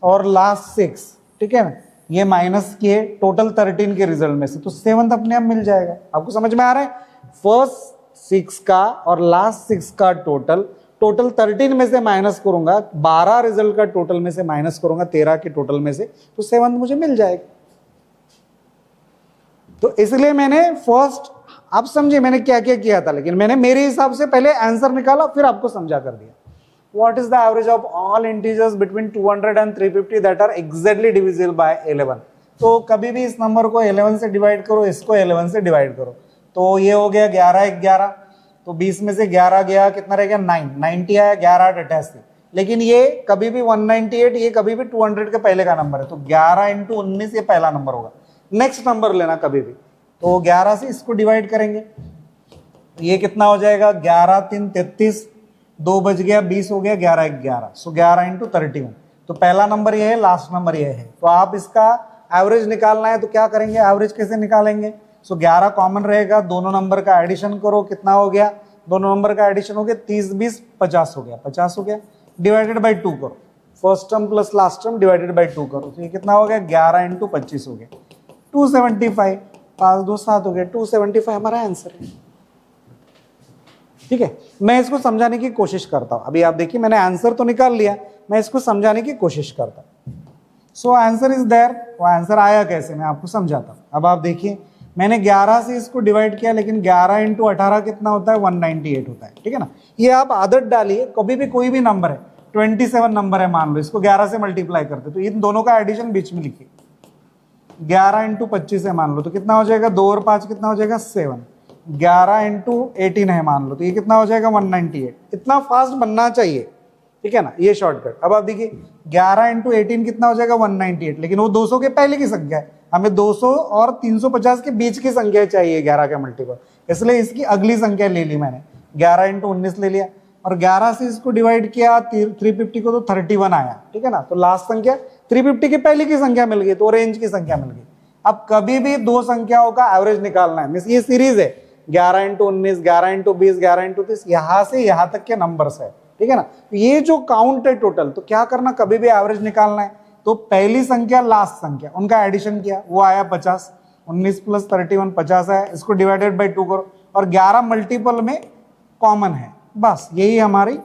और लास्ट 6, ठीक है ना, ये माइनस किए टोटल 13 के रिजल्ट में से, तो 7th अपने आप मिल जाएगा। आपको समझ में आ रहा है, फर्स्ट 6 का और लास्ट 6 का टोटल 13 में से माइनस करूंगा, 12 रिजल्ट का टोटल में से माइनस करूंगा 13 के टोटल में से, तो 7th मुझे मिल जाएगा। तो इसलिए मैंने फर्स्ट, आप समझे मैंने क्या क्या किया था, लेकिन मैंने मेरे हिसाब से पहले आंसर निकाला फिर आपको समझा कर दिया। What is the average of all integers between 200 and 350 that are exactly divisible by 11। तो कभी भी इस नंबर को 11 से डिवाइड करो, इसको 11 से डिवाइड करो, तो ये हो गया 11 11, तो 20 में से 11 गया कितना रह गया 9, 90 आया, 11 88। लेकिन ये कभी भी 198, ये कभी भी 200 के पहले का नंबर है, तो 11 × 19 ये पहला नंबर होगा। नेक्स्ट नंबर लेना कभी भी, तो 11 से इसको डिवाइड करेंगे, ये कितना हो जाएगा 11 3 33, 2 बच गया 20 हो गया 11 11, सो 11 × 31, तो पहला नंबर ये है, लास्ट नंबर ये है, तो आप इसका एवरेज निकालना है तो क्या करेंगे, एवरेज कैसे निकालेंगे। सो 11 कॉमन रहेगा, दोनों नंबर का एडिशन करो, कितना हो गया, दोनों नंबर का एडिशन हो गया 30 20 50 हो गया, 50 हो गया, डिवाइडेड बाई 2 करो, first term plus last term divided by 2 करो, तो ये कितना हो गया 11 इंटू 25 हो गया 275, 5 2 7 हो गया 275 हमारा आंसर है। ठीक है, मैं इसको समझाने की कोशिश करता हूं। अभी आप देखिए मैंने आंसर तो निकाल लिया, मैं इसको समझाने की कोशिश करता हूं। So answer is there. वो आंसर आया कैसे मैं आपको समझाता हूं। अब आप देखिए मैंने 11 से इसको डिवाइड किया, लेकिन 11 इंटू 18 कितना होता है 198 होता है। ठीक है ना, ये आप आदत डालिए, कभी भी कोई भी नंबर है 27 नंबर है मान लो, इसको 11 से मल्टीप्लाई करते तो इन दोनों का एडिशन बीच में लिखिए, 11 इंटू 25 है मान लो तो कितना हो जाएगा, 2 और 5 कितना हो जाएगा 7, 11 इंटू 18 है मान लो तो ये कितना हो जाएगा 198। इतना फास्ट बनना चाहिए, ठीक है ना, ये शॉर्टकट। अब आप देखिए 11 इंटू 18 कितना हो जाएगा 198, लेकिन वो 200 के पहले की संख्या है, हमें 200 और 350 के बीच की संख्या चाहिए 11 का मल्टीपल, इसलिए इसकी अगली संख्या ले ली मैंने, 11 इंटू 19 ले लिया और 11 से इसको डिवाइड किया 350 को तो 31 आया। ठीक है ना, तो लास्ट संख्या 350 के पहले की संख्या मिल गई, तो रेंज की संख्या मिल गई। अब कभी भी दो संख्याओं का एवरेज निकालना है, ये सीरीज है 11 इंटू 19, 11 इंटू 20, 11 इंटू 30, यहां से यहां तक के नंबर्स है। ठीक है ना, तो ये जो काउंट है टोटल, तो क्या करना, कभी भी एवरेज निकालना है तो पहली संख्या लास्ट संख्या उनका एडिशन किया, वो आया 50, 19 प्लस 31 50 है, इसको डिवाइडेड बाई 2 करो और 11 मल्टीपल में कॉमन है, बस यही हमारी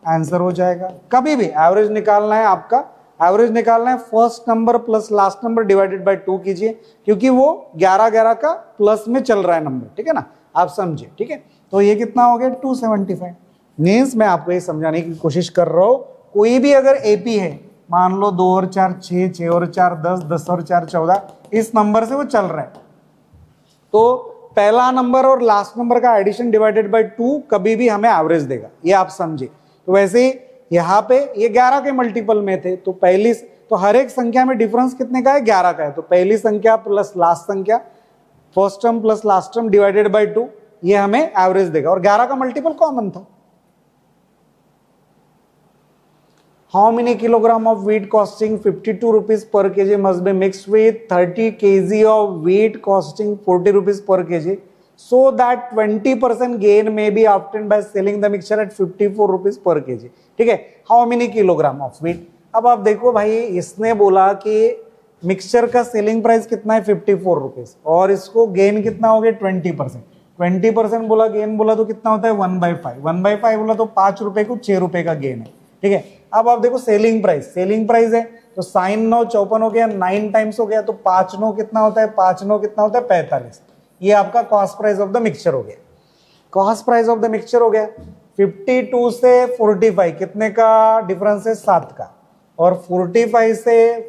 आंसर हो जाएगा। कभी भी एवरेज निकालना है, आपका एवरेज निकालना है, first number plus last number divided by 2 कीजिए, क्योंकि वो 11 का प्लस में चल रहा है नंबर। ठीक है ना, आप समझिए। ठीक है, तो ये कितना हो गया 275। मीन्स मैं आपको ये समझाने की कोशिश कर रहा हूं, कोई भी अगर एपी है, मान लो 2 और 4 6, 6 और 4 10, 10 और 4 14, इस नंबर से वो चल रहा है, तो पहला नंबर और लास्ट नंबर का एडिशन डिवाइडेड बाय 2 कभी भी हमें एवरेज देगा, ये आप समझे। तो वैसे ही यहाँ पे ये 11 के मल्टीपल में थे, तो पहली तो हर एक संख्या में डिफरेंस कितने का है, 11 का है, तो पहली संख्या प्लस लास्ट संख्या, first term plus last term divided by 2, ये हमें एवरेज देगा और 11 का मल्टीपल कॉमन था। How many kilogram of wheat costing 52 rupees per kg must be mixed with 30 kg of wheat costing 40 rupees per kg so that 20% gain may be obtained by selling the mixture at 54 rupees per kg? ठीक है, how many kilogram of wheat। अब आप देखो भाई, इसने बोला कि mixture का सेलिंग प्राइस कितना है 54 रुपीज और इसको गेन कितना हो गया 20%। 20% बोला गेन बोला तो कितना होता है 1/5, 1/5 बोला तो 5 रुपए को 6 रुपए का गेन है। ठीक है, अब आप देखो सेलिंग प्राइस है तो साइन 9 54 हो गया, 9 टाइम्स हो गया तो 5 9 कितना होता है, 5 9 कितना होता है 45। ये आपका cost price of the mixture हो गया, cost price of the mixture हो गया। 52 से 45 कितने का डिफरेंस है, 7 का, और 45 से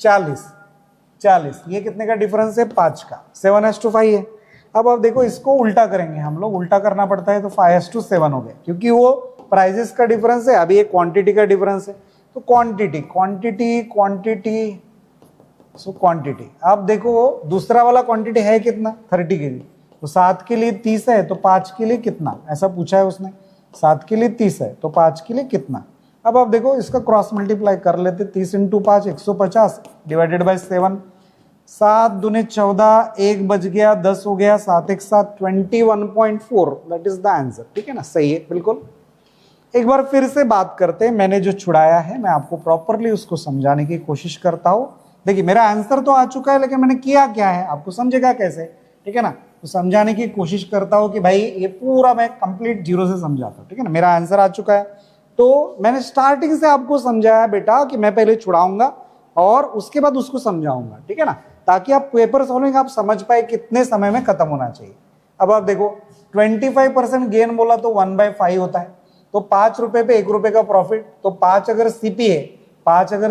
40 ये कितने का डिफरेंस है, 5 का, 7:5 है। अब आप देखो इसको उल्टा करेंगे, हम लोग उल्टा करना पड़ता है, तो 5:7 हो गया, क्योंकि वो प्राइजेस का डिफरेंस है, अभी एक क्वांटिटी का डिफरेंस है, तो क्वांटिटी अब देखो दूसरा वाला क्वांटिटी है कितना 30 के लिए, तो 7 के लिए 30 है तो 5 के लिए कितना, ऐसा पूछा है उसने, 7 के लिए 30 है तो 5 के लिए कितना। अब आप देखो इसका क्रॉस मल्टीप्लाई कर लेते, 30 इंटू 5 150 डिवाइडेड बाई 7, 7 दूने 14, 1 बच गया 10 हो गया, 7 1 7 21.4, दैट इज द आंसर। ठीक है ना, सही है बिल्कुल। एक बार फिर से बात करते हैं, मैंने जो छुड़ाया है मैं आपको प्रॉपरली उसको समझाने की कोशिश करता हूं। देखिए मेरा आंसर तो आ चुका है, लेकिन मैंने किया क्या है आपको समझेगा कैसे। ठीक है ना, तो समझाने की कोशिश करता हूं कि भाई ये पूरा मैं कंप्लीट जीरो से समझाता हूं। ठीक है ना, मेरा आंसर आ चुका है, तो मैंने स्टार्टिंग से आपको समझाया बेटा कि मैं पहले छुड़ाऊंगा और उसके बाद उसको समझाऊंगा। ठीक है ना, ताकि आप पेपर सॉल्विंग आप समझ पाए कितने समय में खत्म होना चाहिए। अब आप देखो 25% गेन बोला तो 1/5 होता है, तो 5 रुपए पे 1 रुपए का प्रॉफिट, तो 5 अगर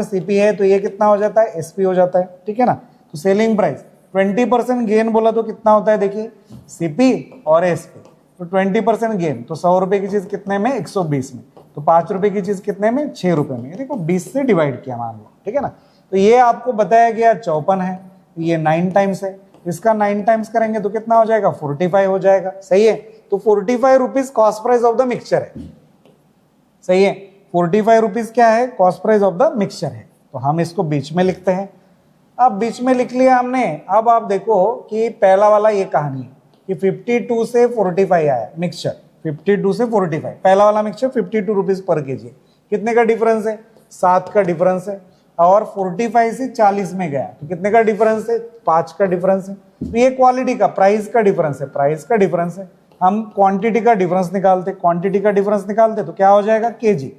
सीपी है तो ये कितना हो जाता है, एसपी हो जाता है। ठीक है ना, तो सेलिंग प्राइस 20% गेन बोला तो कितना होता है, देखिए सीपी और एसपी, तो 20% गेन, तो 100 रुपए की चीज कितने में, 120 में, तो 5 रुपए की चीज कितने में, 6 रुपए में, देखो 20 से डिवाइड किया मान लो। ठीक है ना, तो ये आपको बताया गया 54 है, ये 9 टाइम्स है, इसका 9 टाइम्स करेंगे तो कितना हो जाएगा, 45 हो जाएगा। सही है, तो 45 rupees cost price of the mixture है। सही है, 45 रुपीज क्या है, cost price of the mixture है, तो हम इसको बीच में लिखते हैं। अब बीच में लिख लिया हमने। अब आप देखो कि पहला वाला ये कहानी है कि 52 से 45 आया मिक्सचर, 52 से 45, पहला वाला मिक्सचर 52 रुपीज पर केजी। कितने का डिफरेंस है, 7 का डिफरेंस है। और 45 से 40 में गया तो कितने का डिफरेंस है, 5 का डिफरेंस है। तो ये क्वालिटी का प्राइस का डिफरेंस है, प्राइस का डिफरेंस है। हम क्वांटिटी का डिफरेंस निकालते, क्वांटिटी का डिफरेंस निकालते तो क्या हो जाएगा, केजी।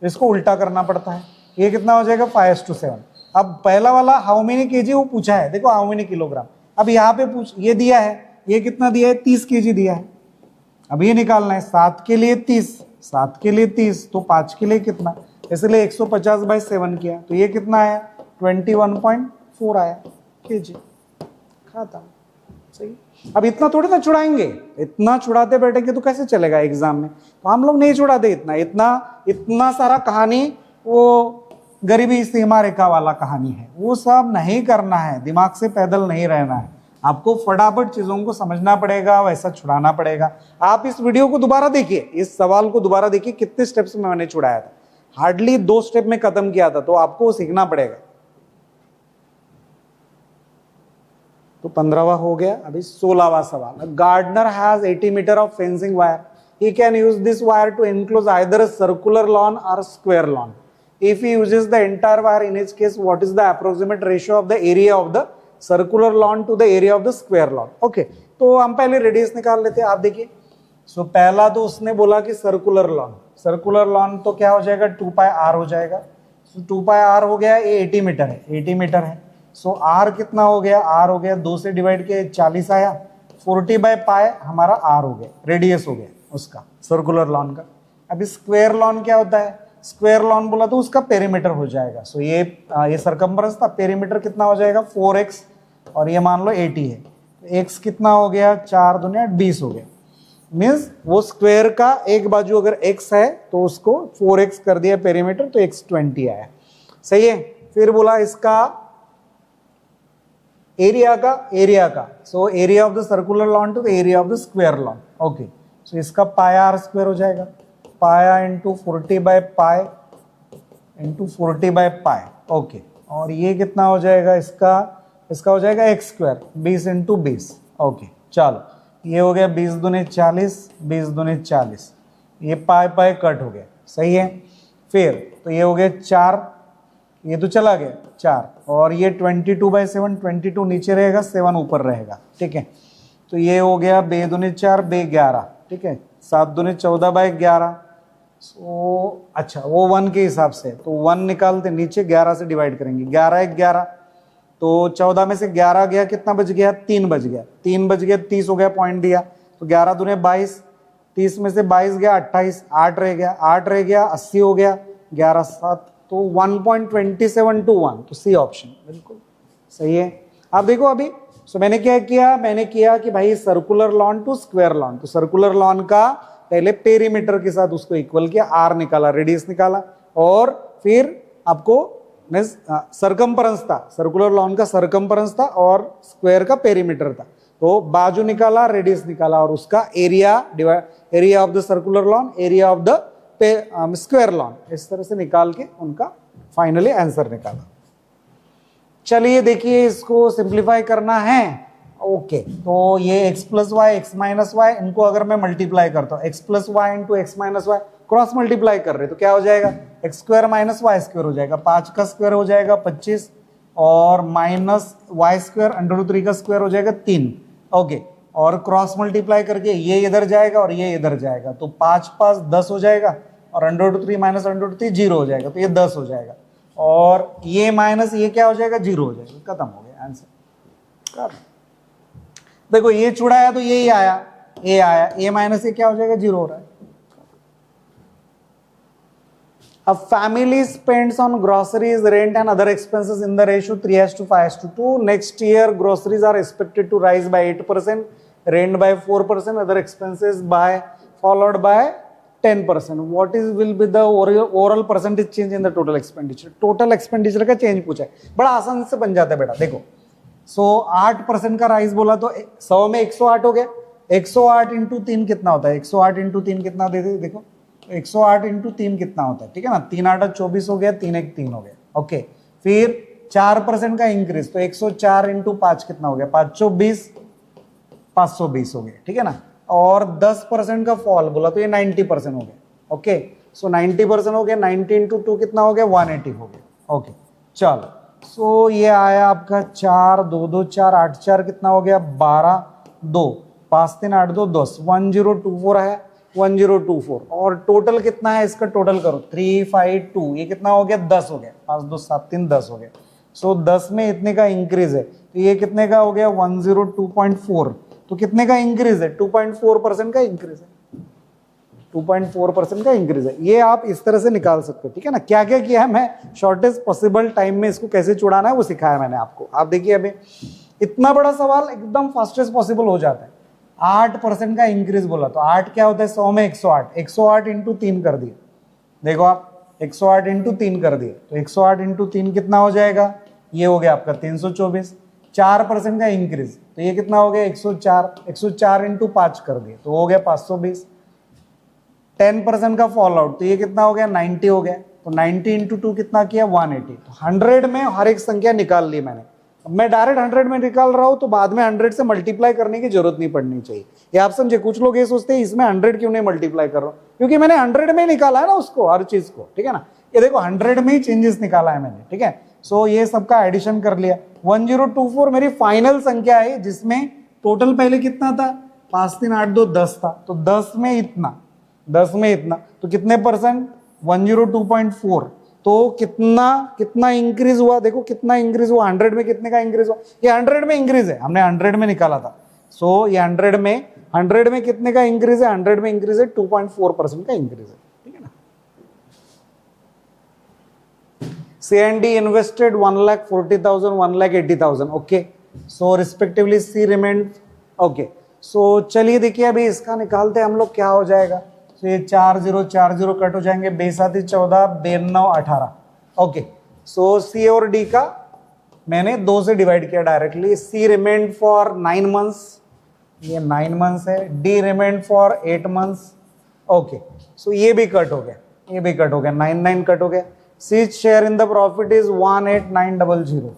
इसको उल्टा करना पड़ता है। ये कितना हो जाएगा, 5:7। अब पहला वाला हाउ मेनी केजी वो पूछा है, देखो हाउ मेनी किलोग्राम। अब यहाँ पे पूछ ये दिया है, ये कितना दिया है, 30 केजी दिया है। अब ये निकालना है, 7 के लिए 30, 7 के लिए 30, तो 5 के लिए कितना, इसलिए 150/7 किया, तो ये कितना आया, 21.4 आया केजी। खाता सही। अब इतना थोड़ी ना छुड़ाएंगे, इतना छुड़ाते बैठेंगे तो कैसे चलेगा एग्जाम में। तो हम लोग नहीं छुड़ाते इतना इतना इतना सारा कहानी, वो गरीबी सीमा रेखा वाला कहानी है, वो सब नहीं करना है। दिमाग से पैदल नहीं रहना है, आपको फटाफट चीजों को समझना पड़ेगा, वैसा छुड़ाना पड़ेगा। आप इस वीडियो को दोबारा देखिए, इस सवाल को दोबारा देखिए, कितने स्टेप्स में मैंने छुड़ाया था, हार्डली 2 स्टेप में खत्म किया था, तो आपको सीखना पड़ेगा। तो 15वां हो गया। अभी 16वां सवाल, gardener has 80 meter of fencing wire, he can use this wire to enclose either a circular lawn or square lawn. If he uses the entire wire, in each case what is the approximate ratio of the area of the circular lawn to the area of the square lawn? Okay, तो हम पहले radius निकाल लेते हैं। आप देखिए, सो पहला तो उसने बोला कि सर्कुलर लॉन, सर्कुलर लॉन तो क्या हो जाएगा, 2πr हो जाएगा। सो 2πr हो गया, ये 80 मीटर है, 80 मीटर है। सो r कितना हो गया, r हो गया 2 से डिवाइड किया 40 आया, 40/π हमारा r हो गया, रेडियस हो गया उसका सर्कुलर लॉन का। अभी स्क्वायर लॉन क्या होता है, स्क्वायर लॉन बोला तो उसका पेरीमीटर हो जाएगा। सो ये सरकमफ्रेंस था, पेरीमीटर कितना हो जाएगा 4x, और ये मान लो 80 है, तो x कितना हो गया, 4 दूनी 20 हो गया। मीन्स वो स्क्वायर का एक बाजू अगर x है तो उसको 4x कर दिया पेरीमीटर, तो x 20 आया। सही है। फिर बोला इसका एरिया का, so area of the circular lawn to the area of the square lawn. Okay, so इसका πr² हो जाएगा, पाया इंटू 40/π इंटू 40/π। ओके, और ये कितना हो जाएगा, इसका हो जाएगा x², 20 इंटू 20। ओके, चलो ये हो गया 20 दूनी 40, 20 दूनी 40, ये π कट हो गया। सही है। फिर तो ये हो गया 4, ये तो चला गया 4, और ये 22/7, 22 नीचे रहेगा, 7 ऊपर रहेगा। ठीक है, तो ये हो गया 2 दूनी 4, 2 11। ठीक है, 7 दूनी 14/11। सो अच्छा, वो 1 के हिसाब से, तो 1 निकालते, नीचे 11 से डिवाइड करेंगे, 11 1 11, तो 14 में से 11 गया, कितना बच गया, 3 बच गया, 3 बच गया, 30 हो गया, पॉइंट दिया, तो 11 दूने 22, 30 में से 22 गया 28, 8 रह गया, 8 रह गया, 80 हो गया, 11 7, तो 1.27 to 1, तो सी ऑप्शन बिल्कुल सही है। आप देखो अभी, सो मैंने क्या किया, मैंने किया कि भाई circular lawn to square lawn, तो सर्कुलर लॉन का पहले पेरीमीटर के साथ उसको इक्वल किया, r निकाला, रेडियस निकाला, और फिर आपको सरकमफरेंस था, सर्कुलर लॉन का सरकमफरेंस था और स्क्वायर का पेरीमीटर था, तो बाजू निकाला, रेडियस निकाला, और उसका area of the circular lawn, area of the square lawn, इस तरह से निकाल के उनका फाइनली आंसर निकाला। चलिए देखिए, इसको सिंप्लीफाई करना है। ओके, तो ये x + y, x - y, इनको अगर मैं मल्टीप्लाई करता हूँ, x + y into x - y, cross multiply कर रहे तो क्या हो जाएगा, x² - y² हो जाएगा, 5 का स्क्वायर हो जाएगा 25, और माइनस y² √3 का स्क्वायर हो जाएगा 3। ओके, और क्रॉस मल्टीप्लाई करके ये इधर जाएगा और ये इधर जाएगा, तो 5 5 10 हो जाएगा, और √3 माइनस √3 0 हो जाएगा, तो ये 10 हो जाएगा, और ये माइनस ये क्या हो जाएगा, 0 हो जाएगा। खत्म हो गया आंसर। देखो ये छुड़ाया तो यही आया, ए आया, ए माइनस ये क्या हो जाएगा, 0 हो रहा है। A family spends on groceries, rent and other expenses in the ratio 3:5:2. Next year, groceries are expected to rise by 8%, rent by 4%, other expenses by followed by 10%. What will be the overall percentage change in the total expenditure? Total expenditure का change पूछा है, बड़ा आसान से बन जाता है बेटा। देखो, 8% का राइज बोला तो 100 में 108 हो गया, 108 इंटू 3 कितना होता है, 108 इंटू 3 कितना देते, देखो तो 108 इंटू 3 कितना होता है, ठीक है ना, 3 8 24 हो गया, 3 1 3 हो गया। ओके, फिर 4% का इंक्रीज, तो 104 इंटू 5 कितना हो गया, 5 20, 520 हो गया, ठीक है ना। और 10% का फॉल बोला तो ये 90% हो गया। ओके, सो 90% हो गया, 90 इंटू 2 कितना हो गया, 180 हो गया। ओके, चलो, सो ये आया आपका 4 2 2 4 8 4 कितना हो गया, 12 2 5 3 8 2 10, 1024 है, 1024। और टोटल कितना है इसका, टोटल करो 352, ये कितना हो गया, 10 हो गया, 5 2 7 3 10 हो गया। सो 10 में इतने का इंक्रीज है, तो ये कितने का हो गया, 102.4। तो कितने का इंक्रीज है, 2.4% का इंक्रीज है, 2.4% का इंक्रीज है। ये आप इस तरह से निकाल सकते हो, ठीक है ना। क्या क्या किया है, मैं शॉर्टेस्ट पॉसिबल टाइम में इसको कैसे छुड़ाना है वो सिखाया मैंने आपको। आप देखिए अभी इतना बड़ा सवाल एकदम फास्टेस्ट पॉसिबल हो जाता है। 8% का इंक्रीज बोला, तो 8 क्या होता है, 100 में 108, 108 इंटू 3 कर दिए। देखो आप 108 इंटू 3 कर दिए, तो 108 इंटू 3 कितना हो जाएगा, ये हो गया आपका 324। 4% का इंक्रीज, तो ये कितना हो गया, 104, 104 इंटू 5 कर दिए, तो हो गया 520। 10% का फॉल आउट, तो ये कितना हो गया, 90 हो गया, तो 90 इंटू 2 कितना किया, 180। तो 100 में हर एक संख्या निकाल ली मैंने। अब मैं डायरेक्ट 100 में निकाल रहा हूं, तो बाद में 100 से मल्टीप्लाई करने की जरूरत नहीं पड़नी चाहिए। ये आप समझे, कुछ लोग ये सोचते हैं इसमें 100 क्यों नहीं मल्टीप्लाई कर रहा हूं, क्योंकि मैंने 100 में निकाला है ना उसको, हर चीज को, ठीक है ना। ये देखो 100 में ही चेंजेस निकाला है मैंने, ठीक है। सो ये सबका एडिशन कर लिया। 1024 मेरी फाइनल संख्या है, जिसमें टोटल पहले कितना था, 5 3 8 2 10 था, तो 10 में इतना, 10 में इतना, तो कितने परसेंट, 102.4। तो कितना कितना इंक्रीज हुआ, देखो कितना इंक्रीज हुआ, 100 में कितने का इंक्रीज हुआ, ये 100 में इंक्रीज है, हमने 100 में निकाला था। सो ये 100 में कितने का इंक्रीज है, 100 में इंक्रीज है 2.4% का इंक्रीज है, ठीक है ना। C&D invested 1,40,000, 1,80,000, okay. So respectively C remained, okay. So चलिए देखिए अभी इसका निकालते हैं हम लोग, क्या हो जाएगा। तो ये 4 0 4 0 कट हो जाएंगे, 2 14 92 18, ओके। सो C और D का मैंने 2 से डिवाइड किया directly. C remained for 9 months, ये 9 मंथ्स है। D remained for 8 months, okay. So ये भी कट हो गया, ये भी कट हो गया, 9 9 कट हो गया। C share in the profit is 18900,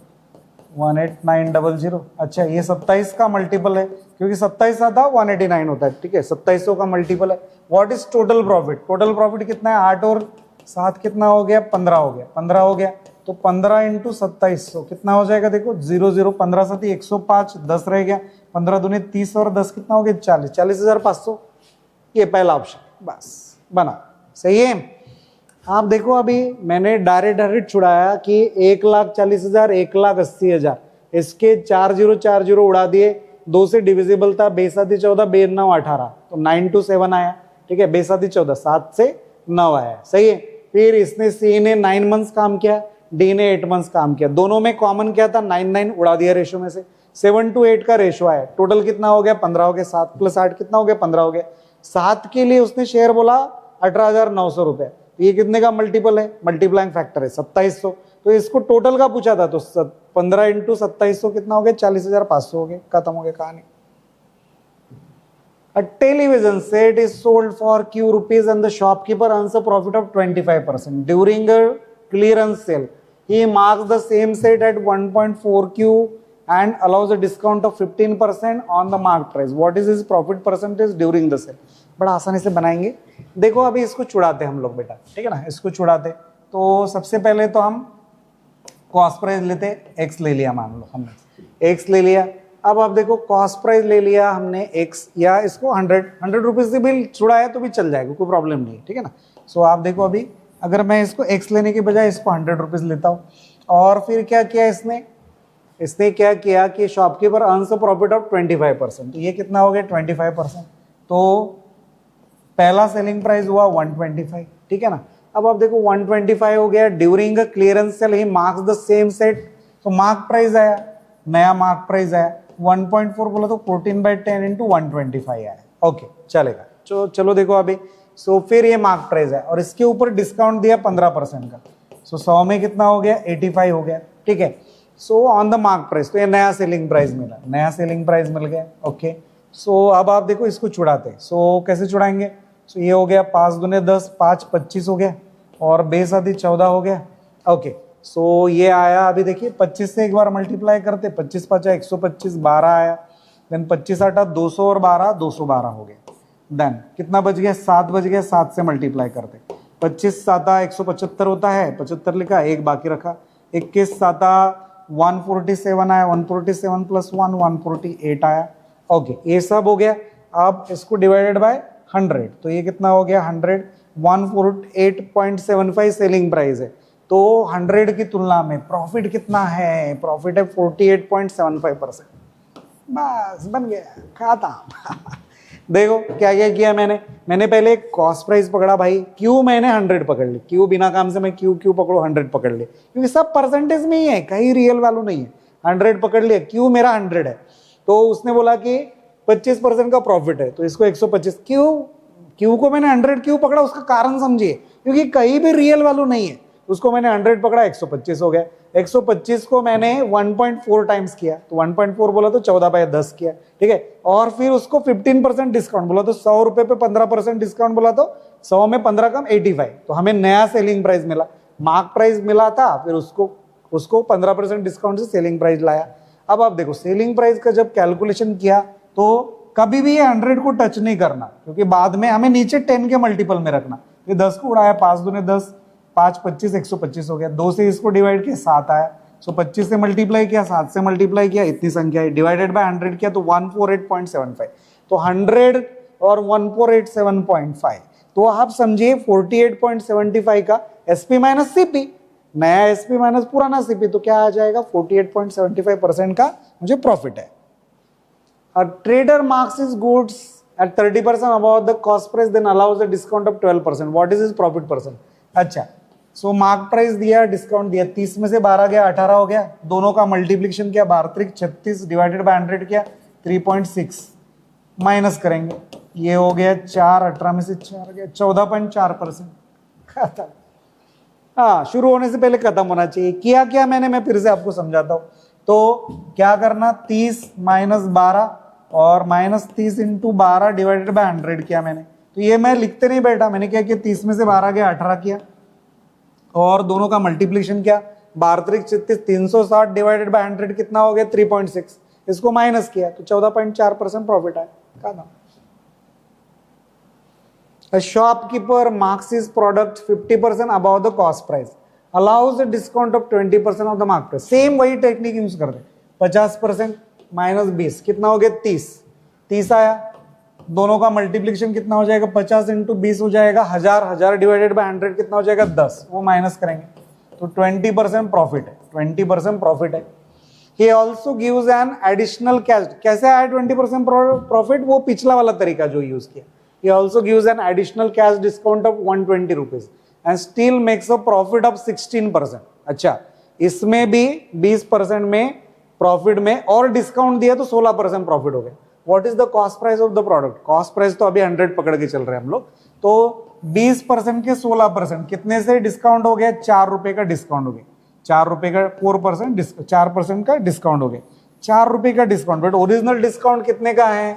18900। अच्छा, ये 27 का मल्टीपल है, क्योंकि 27 आता 189 होता है, ठीक है, 2700 का मल्टीपल है। What is total profit, total profit कितना है, 8 और 7 कितना हो गया, 15 हो गया, 15 हो गया। तो 15 इंटू 2700 कितना हो जाएगा, देखो 0 0 15 7 105, 10 रह गया, 15 दूनी 30 और 10 कितना हो गया, 40, 40,500। ये पहला ऑप्शन बस बना, सही है। आप देखो अभी मैंने डायरेक्ट छुड़ाया कि 1,40,000, 1,80,000, इसके 4 0 उड़ा दिए, 2 से डिविजिबल था, 2 7 14, 2 9 18, तो 9 2 7 आया, ठीक है, 2 7 14, 7 से 9 आया, सही है। फिर इसने C ने 9 मंथ्स काम किया, D ने 8 मंथ्स काम किया, दोनों में कॉमन क्या था, 9 9 उड़ा दिया रेशो में से, 7 to 8 का रेशो आया, टोटल कितना हो गया, 15 हो गया, 7 + 8 कितना हो गया, 15 हो गया। 7 के लिए उसने शेयर बोला 18,900 रुपए, ये कितने का मल्टीपल है, मल्टीप्लाइंग फैक्टर है 2700। तो इसको टोटल का पूछा था, तो 15 इंटू 2700 कितना हो गया, 40,500 हो गया, खत्म हो गया कहानी। A television set is sold for Q rupees and the shopkeeper earns a profit of 25%. During a clearance sale, he marks the same set at 1.4 Q and allows a discount of 15% on the marked price. What is his profit percentage during the sale? बड़ा आसानी से बनाएंगे। देखो अभी इसको छुड़ाते हम लोग बेटा, ठीक है ना, इसको छुड़ाते। तो सबसे पहले तो हम कॉस्ट प्राइस लेते, x ले लिया, मान लो हमने x ले लिया। अब आप देखो कॉस्ट प्राइस ले लिया हमने x, या इसको 100 रुपीज से भी छुड़ाया तो भी चल जाएगा, कोई प्रॉब्लम नहीं, ठीक है ना। सो आप देखो अभी अगर मैं इसको x लेने के बजाय इसको 100 रुपीज लेता हूँ, और फिर क्या किया इसने क्या किया कि shopkeeper earns a profit of 25%, तो ये कितना हो गया 25%। तो पहला सेलिंग प्राइस हुआ 125, ठीक है ना। अब आप देखो 125 हो गया, during a clearance sale he marks the same set, तो मार्क प्राइस आया, नया मार्क प्राइस आया 1.4 बोला, तो 14/10 इंटू 125 आया, ओके चलेगा। चलो देखो अभी, सो फिर ये मार्क प्राइस है और इसके ऊपर डिस्काउंट दिया 15% का, सो 100 में कितना हो गया 85 हो गया, ठीक है। So on the mark price, तो ये नया सेलिंग प्राइस मिला, नया सेलिंग प्राइस मिल गया, ओके। सो अब आप देखो इसको छुड़ाते, सो कैसे छुड़ाएंगे, सो ये हो गया 5 दूने 10, 5 25 हो गया और बेस आदि 14 हो गया। ओके, सो ये आया, अभी देखिए 25 से एक बार मल्टीप्लाई करते, 25 5 125, 12 आया, देन 25 आटा 200 और 12 212 हो गया। देन कितना बच गया, 7 बच गया, 7 से मल्टीप्लाई करते, 25 साता 175 होता है, 75 लिखा, एक बाकी रखा, 21 साता 147 आया, 147 प्लस 1 148 आया। ओके, ये सब हो गया। अब इसको डिवाइडेड बाय 100, तो ये कितना हो गया 100, 148.75 सेलिंग प्राइस है, तो 100 की तुलना में प्रॉफिट कितना है, प्रॉफिट है 48.75%। बस बन गया, खत्म। देखो क्या क्या किया मैंने पहले कॉस्ट प्राइस पकड़ा भाई, क्यू मैंने 100 पकड़ ली, क्यू बिना काम से मैं क्यू पकड़ो 100 पकड़ ली, क्योंकि सब परसेंटेज में ही है, कहीं रियल वैल्यू नहीं है। 100 पकड़ लिया, क्यू मेरा 100 है, तो उसने बोला कि 25% का प्रॉफिट है, तो इसको 125, क्यू को मैंने 100 क्यों पकड़ा, उसका कारण समझिए, क्योंकि कहीं भी रियल वैल्यू नहीं है, उसको मैंने 100 पकड़ा, 125 हो गया। 125 को मैंने 1.4 टाइम्स किया, तो 1.4 बोला तो 14/10 किया, ठीक है, और फिर उसको 15% डिस्काउंट बोला, तो 100 रुपए पे 15% डिस्काउंट बोला, तो 100 में 15 कम 85, तो हमें नया सेलिंग प्राइस मिला। मार्क प्राइस मिला था, फिर उसको 15% डिस्काउंट से सेलिंग प्राइस लाया। अब आप देखो सेलिंग प्राइस का जब कैलकुलेशन किया, तो कभी भी ये 100 को टच नहीं करना, क्योंकि बाद में हमें नीचे 10 के मल्टीपल में रखना। ये 10 को उड़ाया, 5 दूने 10, 5 25 125 हो गया, 2 से इसको डिवाइड किया 7 आया, सो 25 से मल्टीप्लाई किया, 7 से मल्टीप्लाई किया, इतनी संख्या है, डिवाइडेड बाय 100 किया तो 148.75, तो 100 और 148.75, तो आप समझिए 48.75 का एसपी माइनस सीपी, नया एसपी माइनस पुराना सीपी, तो क्या आ जाएगा 48.75% का मुझे प्रॉफिट है। A trader marks his goods at 30% above the cost price, then allows a discount of 12%. What is his profit percent? अच्छा, सो मार्क प्राइस दिया, डिस्काउंट दिया, 30 में से 12 गया, 18 हो गया, दोनों का मल्टीप्लिकेशन किया, 12 36 डिवाइडेड बाय 100 किया, 3.6 माइनस करेंगे, ये हो गया 4, 18 में से 4 गया, 14.4%। खत्म। हाँ, शुरू होने से पहले खत्म होना चाहिए। किया क्या मैंने, मैं फिर से आपको समझाता हूँ। तो क्या करना, 30 माइनस 12 और माइनस 30 इंटू 12 डिवाइडेड बाय 100 किया मैंने, तो ये मैं लिखते नहीं बैठा, मैंने क्या किया, 30 में से 12 गया, 18 किया, और दोनों का मल्टीप्लिकेशन किया, 12 36 360 डिवाइडेड बाय 100 कितना हो गया 3.6, इसको माइनस किया तो 14.4% प्रॉफिट आया। कहा A shopkeeper marks his product 50% above the cost price, allows a discount of 20% of the market price. Same वही टेक्निक यूज कर रहे, 50% माइनस 20 कितना हो गया 30 आया, दोनों का मल्टीप्लिकेशन कितना हो जाएगा 50 इंटू 20 हो जाएगा 1000 डिवाइडेड बाय 100 कितना हो जाएगा 10, वो माइनस करेंगे तो 20% प्रॉफिट है, 20% प्रॉफिट है। He also gives an additional cash, कैसे आया 20% प्रॉफिट, वो पिछला वाला तरीका जो यूज किया। He also gives an additional cash discount of 120 rupees and still makes a profit of 16%। अच्छा, इसमें भी 20% में प्रॉफिट में और डिस्काउंट दिया तो 16% प्रॉफिट हो गया। What is the cost price of the product, cost price तो अभी 100 पकड़ के चल रहे हैं हम लोग, तो 20% के 16% कितने से डिस्काउंट हो गया, 4 रुपए का डिस्काउंट हो गया, 4 रुपए का 4%, 4% का डिस्काउंट हो गया, 4 रुपए का डिस्काउंट, बट ओरिजिनल डिस्काउंट कितने का है,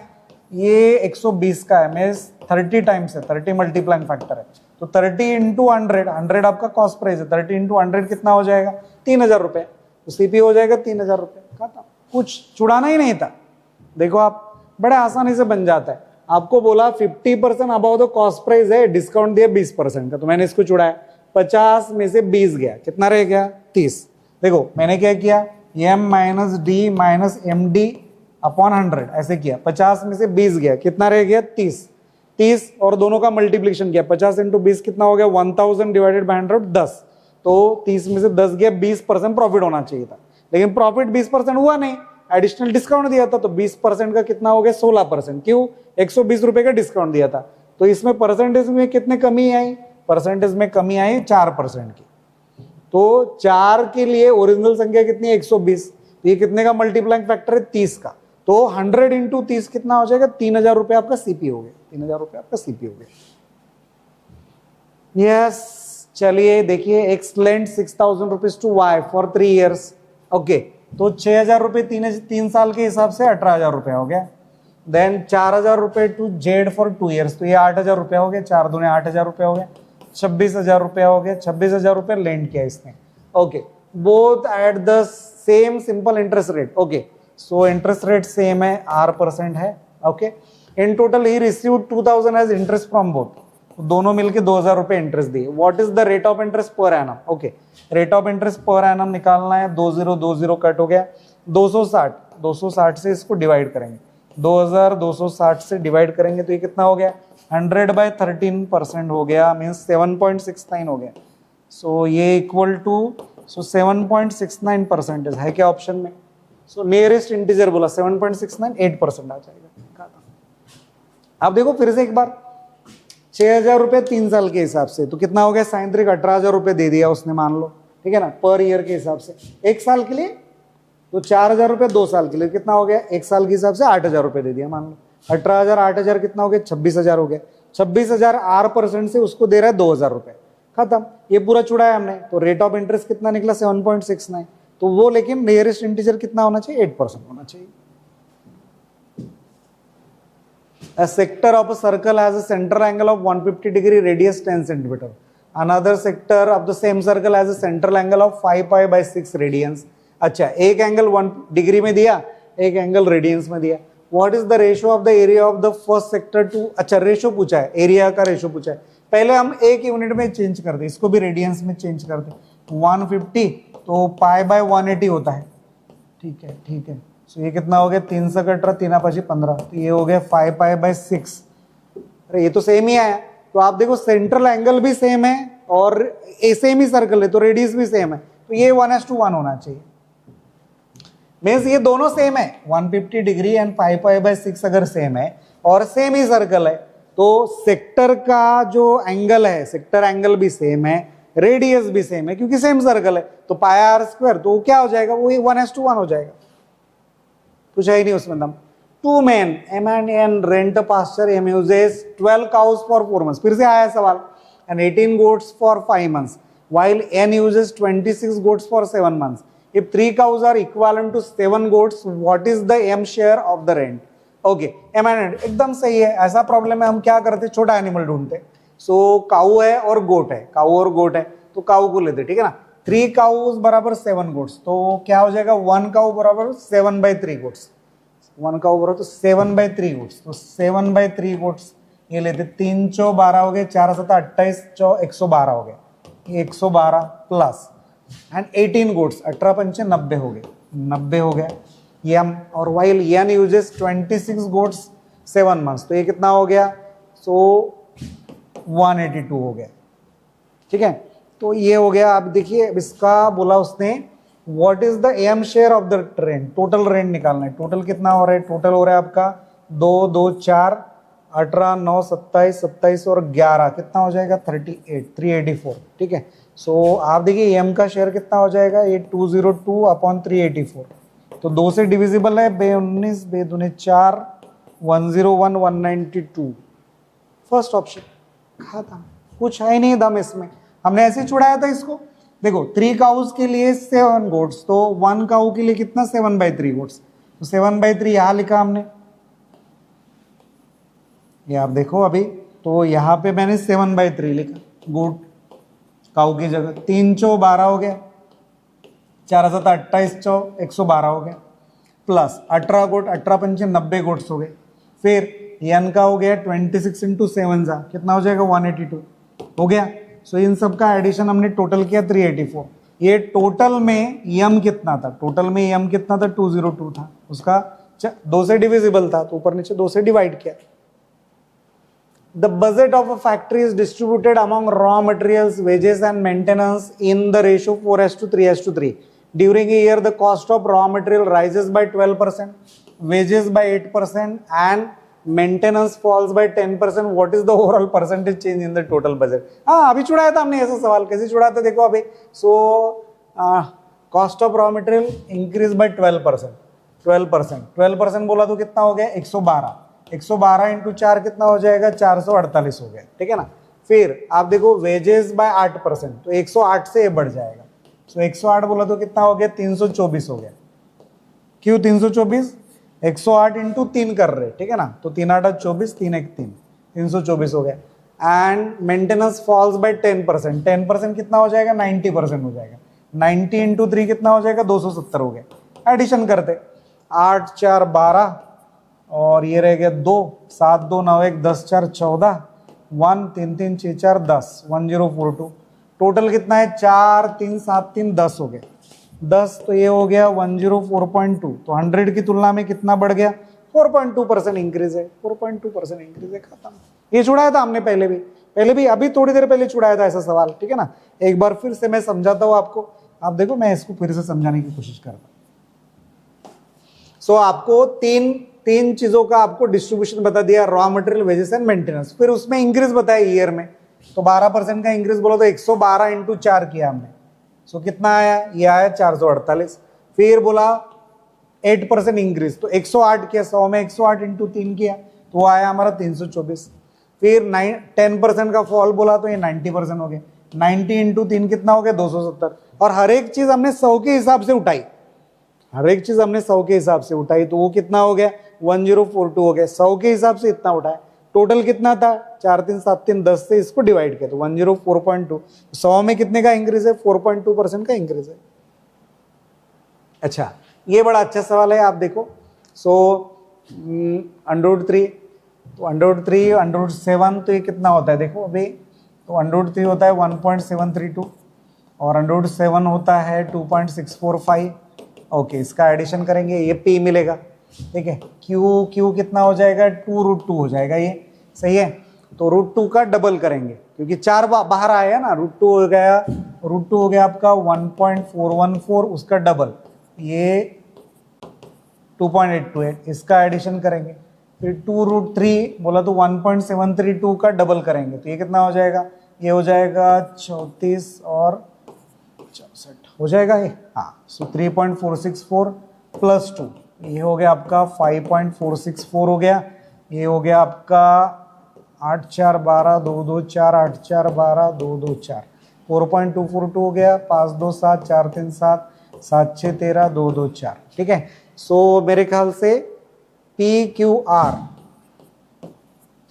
ये 120 का है, मैं 30 टाइम्स है, 30 मल्टीप्लाइंग फैक्टर है, तो 30 इंटू 100 आपका कॉस्ट प्राइस है, 30 इंटू 100 कितना हो जाएगा 3000 रुपए, तो सीपी हो जाएगा 3000 रुपए। खत्म, कुछ छुड़ाना ही नहीं था। देखो आप बड़े आसानी से बन जाता है। आपको बोला 50% अबाउ द कॉस्ट प्राइस है, डिस्काउंट दिया 20% का, तो मैंने इसको छुड़ाया, 50 में से 20 गया, कितना रह गया 30। देखो मैंने क्या किया, M minus D minus M D upon 100 ऐसे किया, 50 में से 20 गया, कितना रह गया 30 और दोनों का मल्टीप्लिकेशन किया, 50 इंटू 20 कितना हो गया 1000 डिवाइडेड बाय 100 10, तो 30 में से 10 गया, 20% प्रॉफिट होना चाहिए था, लेकिन प्रॉफिट 20% हुआ नहीं, एडिशनल डिस्काउंट दिया था, तो 20% का कितना हो गया 16%, क्यों 120 रुपए का डिस्काउंट दिया था, तो इसमें परसेंटेज में कितने कमी आई, परसेंटेज में कमी आई 4% की, तो 4 के लिए ओरिजिनल संख्या कितनी है 120, ये कितने का मल्टीप्लाइंग फैक्टर है 30 का, तो 100 इंटू 30 कितना हो जाएगा 3000 रुपए आपका सीपी हो गया, 3000 रुपए आपका सीपी हो गया। यस, चलिए देखिए, excellent 6000 rupees to Y for 3 years, okay, तो 6000 रुपए 3 साल के हिसाब से 18000 रुपया हो गया। देन 4,000 रुपए टू जेड फॉर 2 ईयर्स, तो ये 8,000 रुपया हो गया, 4 दूने 8,000 रुपया हो गया, 26,000 रुपया हो गया, 26,000 रुपया लेंड किया इसने। Okay, both at the same simple interest rate. Okay, so interest rate same है, R% है। Okay, in total he received 2,000 as interest from both, दोनों मिलके 2,000 रुपए इंटरेस्ट दिए। What is the rate of interest per annum? Okay, rate of interest per annum निकालना है, 2020 cut हो गया, 260 से इसको डिवाइड करेंगे, 2,260 से डिवाइड करेंगे तो ये कितना हो गया, 100/13% हो गया, मीन्स 7.69 हो गया। सो ये इक्वल टू 7.69% है क्या ऑप्शन में? सो नियरेस्ट इंटीजर बोला 7.69, 8% आ जाएगा। आप देखो फिर से एक बार, 6,000 रुपये 3 साल के हिसाब से, तो कितना हो गया, साइंत्रिक 18,000 रुपये दे दिया उसने मान लो, ठीक है ना, पर ईयर के हिसाब से। 1 साल के लिए तो 4,000 रुपये, 2 साल के लिए कितना हो गया, 1 साल के हिसाब से 8,000 रुपये दे दिया मान लो। 18,000 8,000 कितना हो गया, 26,000 हो गया। 26,000 R% से उसको दे रहा है 2,000 रुपये, खत्म। ये पूरा चुड़ाया हमने, तो रेट ऑफ इंटरेस्ट कितना निकला, 7.69। तो वो लेकिन नियरेस्ट इंटीजर कितना होना चाहिए, 8% होना चाहिए। A sector of a circle has a center angle of 150 degree, radius 10 centimeter. Another sector of the same circle has a central angle of 5 pi by 6 radians. अच्छा, एक एंगल 1 डिग्री में दिया, एक एंगल रेडियंस में दिया। What is the ratio of the area of the first sector to, अच्छा ratio पूछा है, एरिया का रेशो पूछा है। पहले हम एक यूनिट में चेंज कर दे, इसको भी रेडियंस में चेंज कर दे। 150 तो पाई बाय 180 होता है, ठीक है, ठीक है। सो ये कितना हो गया, 3 से कट रहा, 3 5 15, तो ये हो गया 5 पाई बाय 6। अरे ये तो सेम ही आया। तो आप देखो सेंट्रल एंगल भी सेम है और सेम ही सर्कल है, तो रेडियस भी सेम है, तो ये 1:1 होना चाहिए। मीन्स ये दोनों सेम है, 150 डिग्री एंड 5 पाई बाय 6 अगर सेम है और सेम ही सर्कल है, तो सेक्टर का जो एंगल है, सेक्टर एंगल भी सेम है, रेडियस भी सेम है, क्योंकि सेम सर्कल है, तो पाई R², तो क्या हो जाएगा, वो 1:1 हो जाएगा। कुछ है ही नहीं उसमें दम। 2 men, M and N rent a pasture, M uses 12 cows for 4 months, फिर से आया सवाल, and 18 goats for 5 months, while N uses 26 goats for 7 months. If 3 cows are equivalent to 7 goats, what is the M share of the rent? Okay, M and N एकदम सही है। ऐसा problem है, हम क्या करते, छोटा एनिमल ढूंढते। सो काऊ है और गोट है, काऊ और गोट है, तो काऊ को लेते, ठीक है ना। 3 cows बराबर 7 goats, तो क्या हो जाएगा, 1 cow बराबर 7/3 goats, 1 cow बराबर तो 7/3 goats, तो 7/3 goats ये लेते। 3 चौ 12 हो गए, 4 7 28 चौ 112 हो गया, ये 112 प्लस एंड 18 goats, 18 पंचे 90 हो गए, 90 हो गया। यम और वाइल यन यूजेस 26 goats 7 months, तो ये कितना हो गया, सो 182 हो गया, ठीक है। तो ये हो गया। आप देखिए इसका बोला उसने, what is the M share of the rent, total rent निकालना है। टोटल कितना हो रहा है, टोटल हो रहा है आपका 2 2 4 18 9 27 27 और 11, कितना हो जाएगा, 38 384, ठीक है। सो आप देखिए एम का शेयर कितना हो जाएगा, ये 202/384, तो 2 से डिविजिबल है, 19 2 दूने 4 101 192, फर्स्ट ऑप्शन खत्म। कुछ है नहीं दम इसमें, हमने ऐसे छुड़ाया था इसको। देखो 3 काउस के लिए 7 गोट्स, तो 1 काउ के लिए कितना, 7/3 गोट्स, तो 7/3 यहां लिखा हमने, ये आप देखो अभी, तो यहाँ पे मैंने 7/3 लिखा गोट काउ की जगह। 3 चौ 12 हो गया, 4 7 28 चौ 112 हो गया, प्लस 18 गोट, 18 पंचे 90 गोट्स हो गए। फिर एन का हो गया 26 × 7 जा, कितना हो जाएगा, 182 हो गया। सो इन सब का एडिशन हमने टोटल किया 384। ये टोटल में यम कितना था, टोटल में यम कितना था, 202 था, उसका 2 से डिविजिबल था, तो ऊपर नीचे 2 से डिवाइड किया। The budget of a factory is distributed among raw materials, wages and maintenance in the ratio 4:3:3. During a year, the cost of raw material rises by 12%, wages by 8% and maintenance falls by 10%. What is the overall percentage change in the total budget? हाँ, अभी छुड़ाया था हमने ऐसा सवाल, कैसे छुड़ाया था देखो अभी। So cost of raw material increase by 12%, 12% बोला तो कितना हो गया, 112, 112 × 4 कितना हो जाएगा, 448 हो गया, ठीक है ना। फिर आप देखो वेजेस बाय 8%, तो 108 से ये बढ़ जाएगा। सो 108 बोला तो कितना हो गया, 324 हो गया। क्यों 324, 108 इंटू 3 कर रहे, ठीक है ना, तो 3 8 24, 3 1 3, 324 हो गया। एंड मेंटेनेंस फॉल्स बाय 10%, 10% कितना हो जाएगा, 90% हो जाएगा। 90 इंटू 3 कितना हो जाएगा, 270 हो गया। एडिशन करते, 8 4 12 और ये रह गया 2, 7 2 9 1 10 4 14, 1 3 3 6 4 10, 1042। टोटल कितना है, 4 3 7 3 10 हो गया। 10 तो ये हो गया 104.2, तो 100 की तुलना में कितना बढ़ गया, 4.2% इंक्रीज है, 4.2% इंक्रीज है, खत्म। ये छुड़ाया था हमने पहले भी अभी थोड़ी देर पहले छुड़ाया था ऐसा सवाल, ठीक है ना। एक बार फिर से मैं समझाता हूँ आपको, आप देखो मैं इसको फिर से समझाने की कोशिश करता हूँ। सो आपको तीन चीजों का आपको डिस्ट्रीब्यूशन बता दिया, raw material, wages and maintenance. फिर उसमें इंक्रीज बताया ईयर में, तो 12% का इंक्रीज बोलो तो 112 इंटू 4 किया हमने, सो कितना आया, ये आया 448। फिर बोला 8% इंक्रीज, तो 108 किया, 100 में 108 इंटू 3 किया, तो आया हमारा 324। फिर 10% का फॉल बोला तो ये 90% हो गया, 90 इंटू 3 कितना हो गया, 270। और हर एक चीज हमने 100 के हिसाब से उठाई, हर एक चीज हमने 100 के हिसाब से उठाई, तो वो कितना हो गया, 1042 हो गया। 100 के हिसाब से इतना उठाया, टोटल कितना था, 4 3 7 3 10 से इसको डिवाइड किया तो 104.2। 100 में कितने का इंक्रीज है, 4.2% का इंक्रीज है। अच्छा, ये बड़ा अच्छा सवाल है, आप देखो। सो √3, तो √3 √7, तो ये कितना होता है, देखो अभी, तो √3 होता है 1.732 और √7 होता है 2.645। ओके, इसका एडिशन करेंगे, ये P मिलेगा, ठीक है। Q कितना हो जाएगा, 2√2 हो जाएगा, ये सही है। तो √2 का डबल करेंगे, क्योंकि 4 बाहर आया ना, √2 हो गया आपका 1.414, उसका डबल ये 2.828, इसका एडिशन करेंगे। फिर 2√3 बोला तो 1.732 का डबल करेंगे, तो ये कितना हो जाएगा, ये हो जाएगा 34 और 64 हो जाएगा ये, हाँ। सो 3.464 प्लस 2, ये हो गया आपका 5.464 हो गया। ये हो गया आपका 8 4 12 2 2 4, 8 4 12 2 2 4, 4.242 हो गया, 5 2 7 4 3 7 7 6 13 2 2 4, ठीक है। सो मेरे ख्याल से PQR,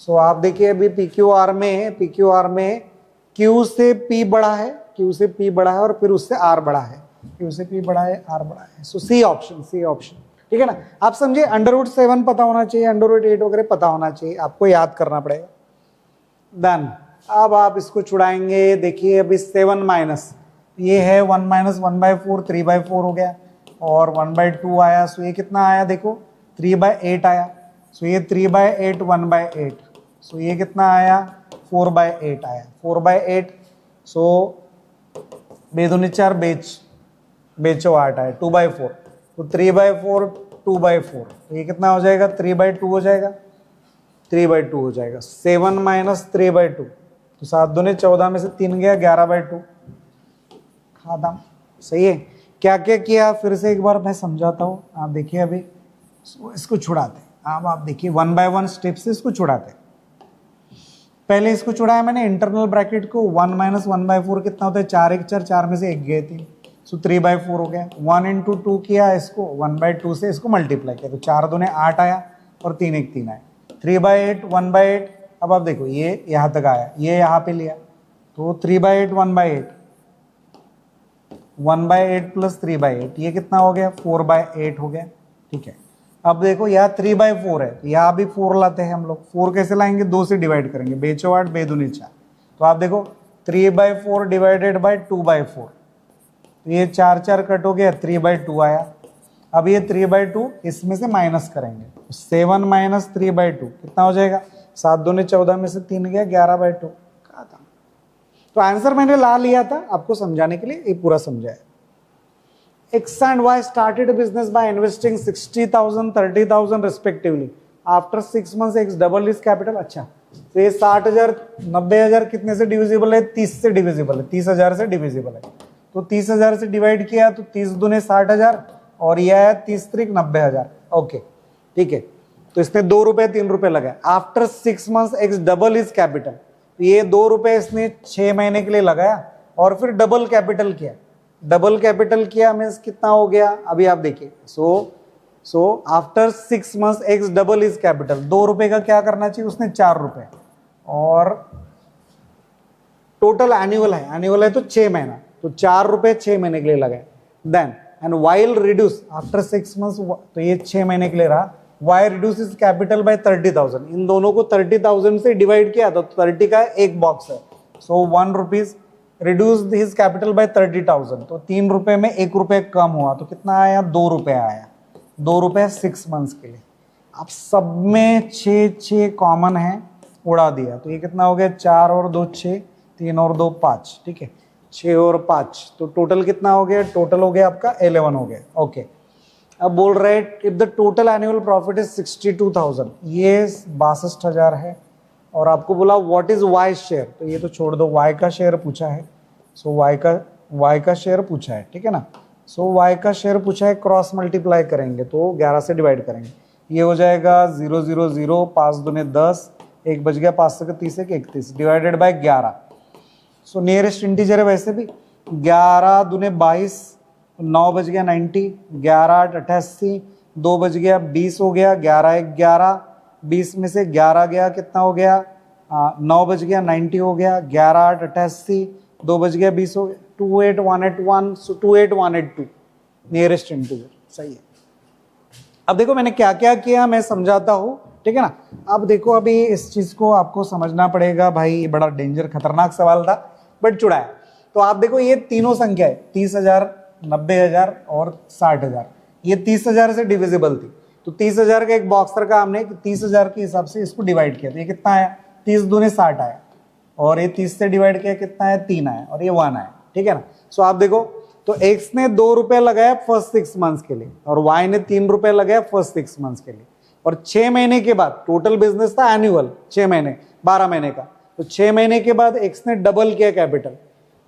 सो आप देखिए अभी PQR में Q से P बड़ा है, Q से P बड़ा है और फिर उससे R बड़ा है, Q से P बड़ा है, R बड़ा है। सो C ऑप्शन, ठीक है ना। आप समझे, √7 पता होना चाहिए, √8 वगैरह पता होना चाहिए, आपको याद करना पड़ेगा। डन। अब आप इसको छुड़ाएंगे, देखिए अभी 7 माइनस, ये है 1 माइनस 1/4, 3/4 हो गया और 1/2 आया। सो ये कितना आया, देखो 3/8 आया। सो ये 3/8 1/8, सो ये कितना आया, 4/8 आया, 4/8। सो बेदुनी 4 बेचो 8 आया, 2/4, तो 3/4 2/4, तो ये कितना हो जाएगा, 3/2 हो जाएगा, 3/2 हो जाएगा। 7 माइनस 3/2, तो 7 दूनी 14 में से 3 गया, 11/2, खत्म। सही है। क्या क्या किया, फिर से एक बार मैं समझाता हूँ, आप देखिए अभी इसको छुड़ाते हैं। अब आप देखिए 1 बाय 1 स्टेप से इसको छुड़ाते हैं। पहले इसको छुड़ाया मैंने इंटरनल ब्रैकेट को, 1 माइनस 1/4 कितना होता है, 4 1 4, 4 में से 1 गए 3, सो 3/4 हो गया। 1 इंटू 2 किया इसको, 1/2 से इसको मल्टीप्लाई किया, तो 4 दूने 8 आया और 3 1 3 आया, 3/8 1/8। अब आप देखो ये यहाँ तक आया, ये यहाँ पे लिया, तो 3/8 1/8, 1/8 प्लस 3/8, ये कितना हो गया, 4/8 हो गया, ठीक है। अब देखो यहाँ 3/4 है, तो यहाँ भी 4 लाते हैं हम लोग। 4 कैसे लाएंगे, 2 से डिवाइड करेंगे, बेचो 8 बेदुनी 4, तो आप देखो 3/4 डिवाइडेड बाई 2/4, तो ये 4 4 कट हो गया, 3/2 आया। अब ये 3/2 इसमें से माइनस करेंगे, 7 माइनस 3/2 कितना हो जाएगा, 7 दूनी 14 में से 3 गया, 11/2, कहा था। तो आंसर मैंने ला लिया था आपको समझाने के लिए, ये पूरा समझाया। X and Y started a business by investing 60,000, 30,000 respectively. After 6 months, X doubled his capital. अच्छा, तो ये 60,000, 90,000 कितने से डिविजिबल है, 30 से डिविजिबल है, 30,000 से डिविजिबल है। तो 30,000 से डिवाइड किया तो 30 दूने 60,000 और ये आया 30 त्रिक 90,000। ओके, ठीक है। तो इसने 2 रुपए 3 रुपए लगाए। After 6 months X double is capital, तो ये 2 रुपए इसने 6 महीने के लिए लगाया और फिर डबल कैपिटल किया। डबल कैपिटल किया मीन्स कितना हो गया, अभी आप देखिए। So so after 6 months X double is capital. 2 रुपए का क्या करना चाहिए उसने, 4 रुपए, और टोटल एनुअल है तो 6 महीना, तो 4 रुपए 6 महीने के लिए लगाए। Then and while reduce after 6 months, तो ये 6 महीने के लिए रहा। Y reduce is capital by 30,000, इन दोनों को 30,000 से डिवाइड किया तो 30 का एक बॉक्स है, सो 1 rupees reduce his capital by 30,000, तो 3 रुपए में 1 रुपए कम हुआ, तो कितना आया, 2 रुपए आया। 2 रुपए 6 months के लिए। अब सब में 6 कॉमन है, उड़ा दिया, तो ये कितना हो गया, 4 और 2 6, 3 और 2 5, ठीक है, 6 और 5, तो टोटल कितना हो गया, टोटल हो गया आपका 11 हो गया। ओके, अब बोल रहे हैं if the total annual profit is 62,000, ये 62,000 है, और आपको बोला व्हाट इज वाई शेयर, तो ये तो छोड़ दो, वाई का शेयर पूछा है, सो वाई का शेयर पूछा है, ठीक है ना। सो वाई का शेयर पूछा है, क्रॉस मल्टीप्लाई करेंगे तो 11 से डिवाइड करेंगे, ये हो जाएगा 0 0 0, 5 दूने 10, 1 बच गया, 5 से 30 1 31 divided by 11। So nearest integer है वैसे भी, 11 दूने 22, 9 बज गया 90, 11 8 88, 2 बज गया 20 हो गया, 11 1 11, 20 में से 11 गया, कितना हो गया, 9 बज गया 90 हो गया, 11 8 88, 2 बज गया 20 हो गया, 28181, सो 28182 नियरेस्ट इंटीजर, सही है। अब देखो मैंने क्या क्या किया, मैं समझाता हूँ, ठीक है ना। अब देखो अभी इस चीज को आपको समझना पड़ेगा भाई, बड़ा डेंजर खतरनाक सवाल था बट चुड़ाया। तो आप देखो ये तीनों संख्या है, 30,000, 90,000 और 60,000, ये 30,000 से डिविजिबल थी, तो 30,000 का एक बॉक्स रखा हमने, 30,000 के हिसाब से इसको डिवाइड किया, तो ये कितना आया, 30 दूने 60 आया, और ये 30 से डिवाइड किया कितना है, 3 आया, और ये 1 आया, ठीक है ना। सो आप देखो, तो एक्स ने 2 रुपए लगाया फर्स्ट 6 months के लिए, और वाई ने 3 रुपए लगाया फर्स्ट 6 months के लिए, और 6 महीने के बाद, टोटल बिजनेस था एनुअल 6 महीने 12 महीने का, तो 6 महीने के बाद एक्स ने डबल किया कैपिटल,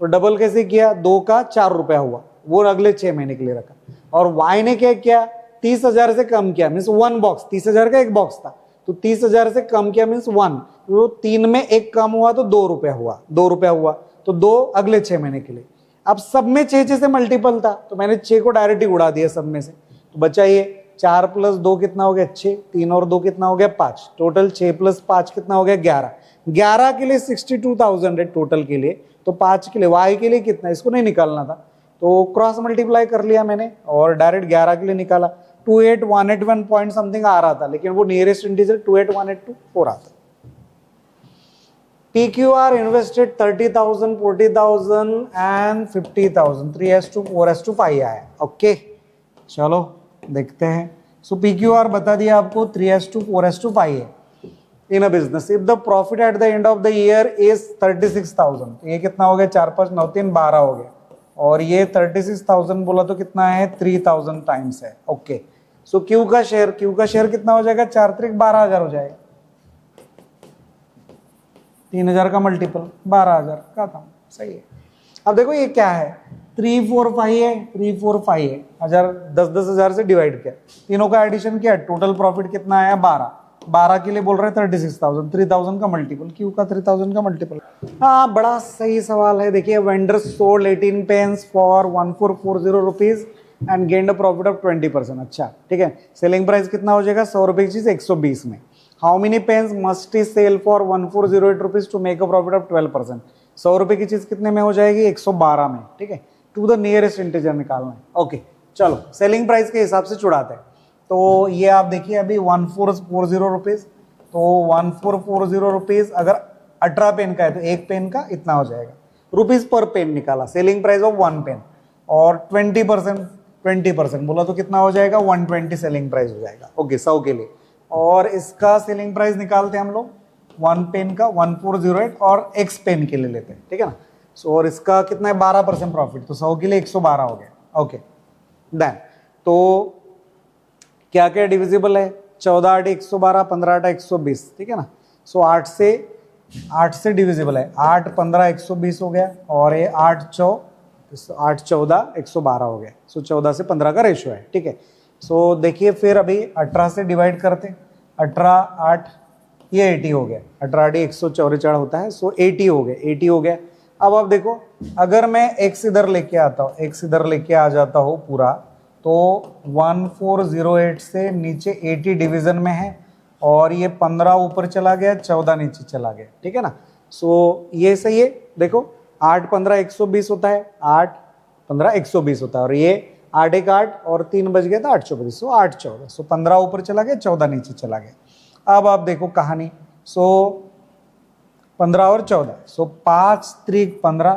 तो डबल कैसे किया, 2 का 4 रुपया हुआ, वो अगले 6 महीने के लिए रखा, और वाई ने क्या किया, 30,000 से कम किया, मीन्स 1 बॉक्स, 30,000 का एक बॉक्स था, तो 30,000 से कम किया मीन्स 1, तो 3 में 1 कम हुआ तो 2 रुपया हुआ, 2 रुपया हुआ, तो 2 अगले 6 महीने के लिए। अब सब में 6 से मल्टीपल था, तो मैंने 6 को डायरेक्ट ही उड़ा दिया सब में से, तो बचा ये 4 + 2 कितना हो गया, 6, 3 और 2 कितना हो गया, 5, टोटल 6 + 5 कितना हो गया, 11। 11 के लिए 62,000 है टोटल के लिए, तो 5 के लिए, वाई के लिए कितना, इसको नहीं निकालना था, तो क्रॉस मल्टीप्लाई कर लिया मैंने और डायरेक्ट 11 के लिए निकाला। 28181 पॉइंट समथिंग आ रहा था, लेकिन वो नियरेस्ट इंटीजर 28182 हो रहा था। PQR invested 30,000, 40,000 and 50,000, 3:4:5 आया। ओके, चलो देखते हैं। सो PQR बता दिया आपको 3:4:5 है in a business. If the profit at the end of the year is 36,000, ये कितना हो गया, 4 5 9 3 12 हो गया, और ये 36,000 बोला तो कितना है, 3,000 टाइम्स है। ओके, सो क्यू का शेयर कितना हो जाएगा, 4 3 12,000 हो जाएगा, 3,000 का मल्टीपल 12,000 का था, सही है। अब देखो ये क्या है, 3 4 5 है, 3 4 5 है, 10,000 से डिवाइड किया, तीनों का एडिशन किया, टोटल प्रॉफिट कितना आया, 12 के लिए बोल रहे हैं 36,000, 3,000 का मल्टीपल, क्यू का 3,000 का मल्टीपल। हाँ, बड़ा सही सवाल है। देखिए, vendors sold 18 pens for 1440 rupees and gained a profit of 20%। अच्छा, ठीक है। सेलिंग प्राइस कितना हो जाएगा, 100 रुपए की चीज 120 में। How many pens must he sell for 1408 rupees to make a profit of 12%। 100 रुपए की चीज कितने में हो जाएगी, 112 में, ठीक है। टू द नियरेस्ट इंटीजर निकालना है। ओके, चलो सेलिंग प्राइस के हिसाब से छुड़ाते हैं। तो ये आप देखिए अभी 1440 रुपीज, तो 1440 रुपीज अगर 18 पेन का है तो एक पेन का इतना हो जाएगा, रुपीज पर पेन निकाला, सेलिंग प्राइस ऑफ 1 पेन, और 20% बोला तो कितना हो जाएगा, 120 सेलिंग प्राइस हो जाएगा। ओके, 100 के लिए। और इसका सेलिंग प्राइस निकालते हैं हम लोग 1 पेन का 1408, और एक्स पेन के लिए लेते हैं, ठीक है ना। सो और इसका कितना है, 12% प्रॉफिट, तो 100 के लिए 112 हो गया। ओके, देन तो क्या क्या डिविजिबल है, 14 8 112, 15 8 120, ठीक है ना। सो 8 से डिविजिबल है, 8 15 120 हो गया, और ये 8 14 112 हो गया। सो 14 से 15 का रेशियो है, ठीक है। सो देखिए फिर अभी 18 से डिवाइड करते, 18 8 ये 80 हो गया, 18 8 144 होता है, सो 80 हो गया, 80 हो गया। अब आप देखो, अगर मैं x इधर लेके आता हूँ, x इधर लेके आ जाता हूँ पूरा, तो 1408 से नीचे 80 डिवीजन में है, और ये 15 ऊपर चला गया, 14 नीचे चला गया, ठीक है ना। सो ये सही है, देखो 8 15 120 होता है, 8 15 120 होता है, और ये 8 1 8 और 3 बज गया था 8 24, सो 8 14, सो 15 ऊपर चला गया, 14 नीचे चला गया। अब आप देखो कहानी, सो 15 और 14, सो 5 3 15,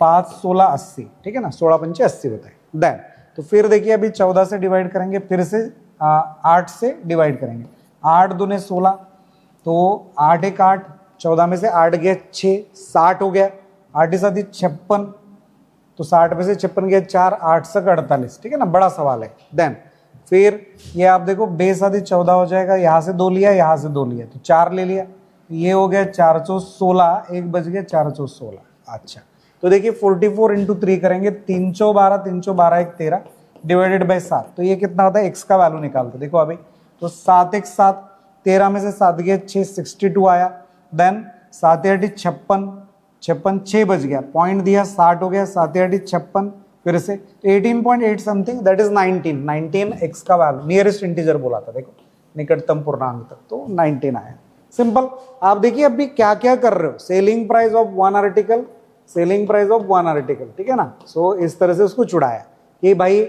5 16 80, ठीक है ना, 16 पंचे 80 होता है। देन तो फिर देखिए अभी 14 से डिवाइड करेंगे, फिर से 8 से डिवाइड करेंगे, 8 दूने 16, तो 8 1 8, 14 में से 8 गया 6, 60 हो गया, 8 साथ 56, तो 60 में से 56 गया 4, 8 सक 48, ठीक है ना, बड़ा सवाल है। देन फिर ये आप देखो बेस आदि 14 हो जाएगा, यहाँ से 2 लिया, यहाँ से 2 लिया, तो 4 ले लिया, ये हो गया 416, 1 बज गया 416। अच्छा, तो देखिए 44 इंटू 3 करेंगे, 312, 312 1 13 डिवाइडेड बाई 7, तो ये कितना होता है, x का वैल्यू निकालते देखो अभी, तो 7 1 7, 13 में से 7 गया 6, 62 आया। देन 7 8 56, 56 6 बज गया, पॉइंट दिया 60 हो गया, 7 8 56, फिर से 18.8 समथिंग, दैट इज 19 x का वैल्यू, नियरेस्ट इंटीजर बोला था देखो, निकटतम पूर्णांक तक, तो 19 आया। सिंपल। आप देखिए अभी क्या क्या कर रहे हो, selling price of one article, selling price of one article, ठीक है ना। सो इस तरह से उसको चुड़ाया कि भाई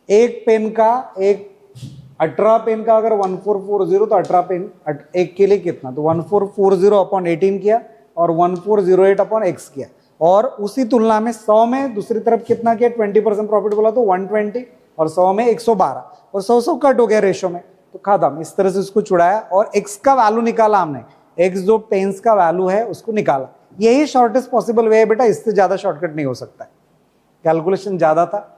एक पेन का, एक 18 पेन का अगर 1440, तो 18 पेन एक के लिए कितना, तो 1440 अपॉन 18 किया, और 1408 अपॉन x किया, और उसी तुलना में 100 में दूसरी तरफ कितना किया, 20% प्रॉफिट बोला तो 120, और 100 में 112, और 100 कट हो गया रेशो में, तो खत्म। इस तरह से उसको चुड़ाया और x का वैल्यू निकाला हमने, x जो पेन्स का वैल्यू है उसको निकाला। यही शॉर्टेस्ट पॉसिबल वे है बेटा, इससे ज्यादा शॉर्टकट नहीं हो सकता है, कैलकुलेशन ज्यादा था।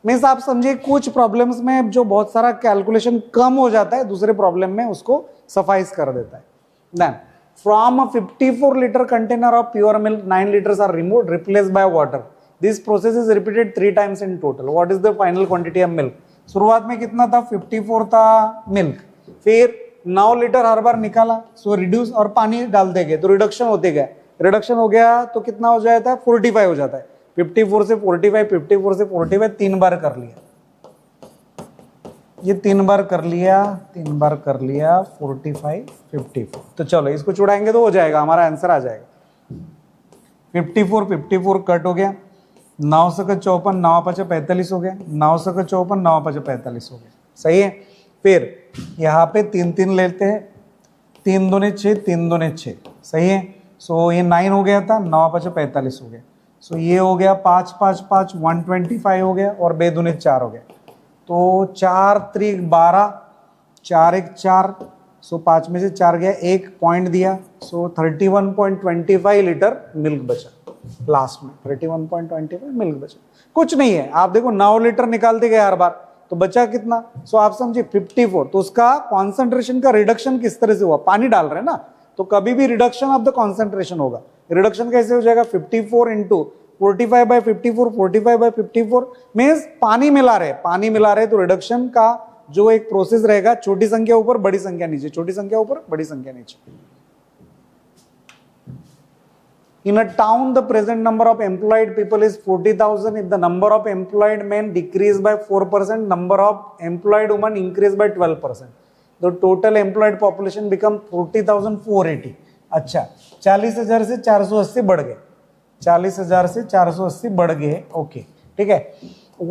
मीन्स आप समझिए कुछ प्रॉब्लम्स में जो बहुत सारा कैलकुलेशन कम हो जाता है, दूसरे प्रॉब्लम में उसको सफाइस कर देता है। Then from a 54 litre container of pure milk 9 liters are removed replaced by water, this process is repeated 3 times in total, what is the final quantity of milk. शुरुआत में कितना था, 54 था मिल्क, फिर 9 लीटर हर बार निकाला, सो रिड्यूस और पानी डालते गए तो रिडक्शन होते गए, रिडक्शन हो गया तो कितना हो जाता है, 45 हो जाता है, 54 से 45, 54 से 45, 3 बार कर लिया, ये 3 बार कर लिया, 3 बार कर लिया, 45 54, तो चलो इसको चुड़ाएंगे तो हो जाएगा, हमारा आंसर आ जाएगा। 54 54 कट हो गया, 9 से 54, 9 5 45 हो गया, 9 से 54, 9 5 45 हो गया, सही है। फिर यहाँ पे 3 3 लेते हैं, 3 दूने 6, 3 दूने 6, सही है। सो ये 9 हो गया था, 9 5 45 हो गया, सो ये हो गया 5 5 5 125 हो गया, और बे दूने 4 हो गया, तो 4 3 12, 4 1 4, सो 5 में से 4 गया, 1 पॉइंट दिया, सो 31.25 लीटर मिल्क बचा लास्ट में, 31.25 मिल्क बचा, कुछ नहीं है। आप देखो 9 लीटर निकालते गए हर बार, तो बचा कितना, सो आप समझिए 54, तो उसका कॉन्सेंट्रेशन का रिडक्शन किस तरह से हुआ, पानी डाल रहे हैं ना, तो कभी भी रिडक्शन ऑफ द कॉन्सेंट्रेशन होगा। रिडक्शन कैसे हो जाएगा, 54 इंटू 45/54, 45/54 मीन्स पानी मिला रहे, तो रिडक्शन का जो एक प्रोसेस रहेगा, छोटी संख्या ऊपर बड़ी संख्या नीचे, छोटी संख्या ऊपर बड़ी संख्या नीचे। In a town, the present number of employed people is 40,000. If the number of employed men decrease by 4%, number of employed women increase by 12%. The total employed population become 40,480. अच्छा, 40,000 से 480 बढ़ गए, 40,000 से 480 बढ़ गए, ओके, ठीक है।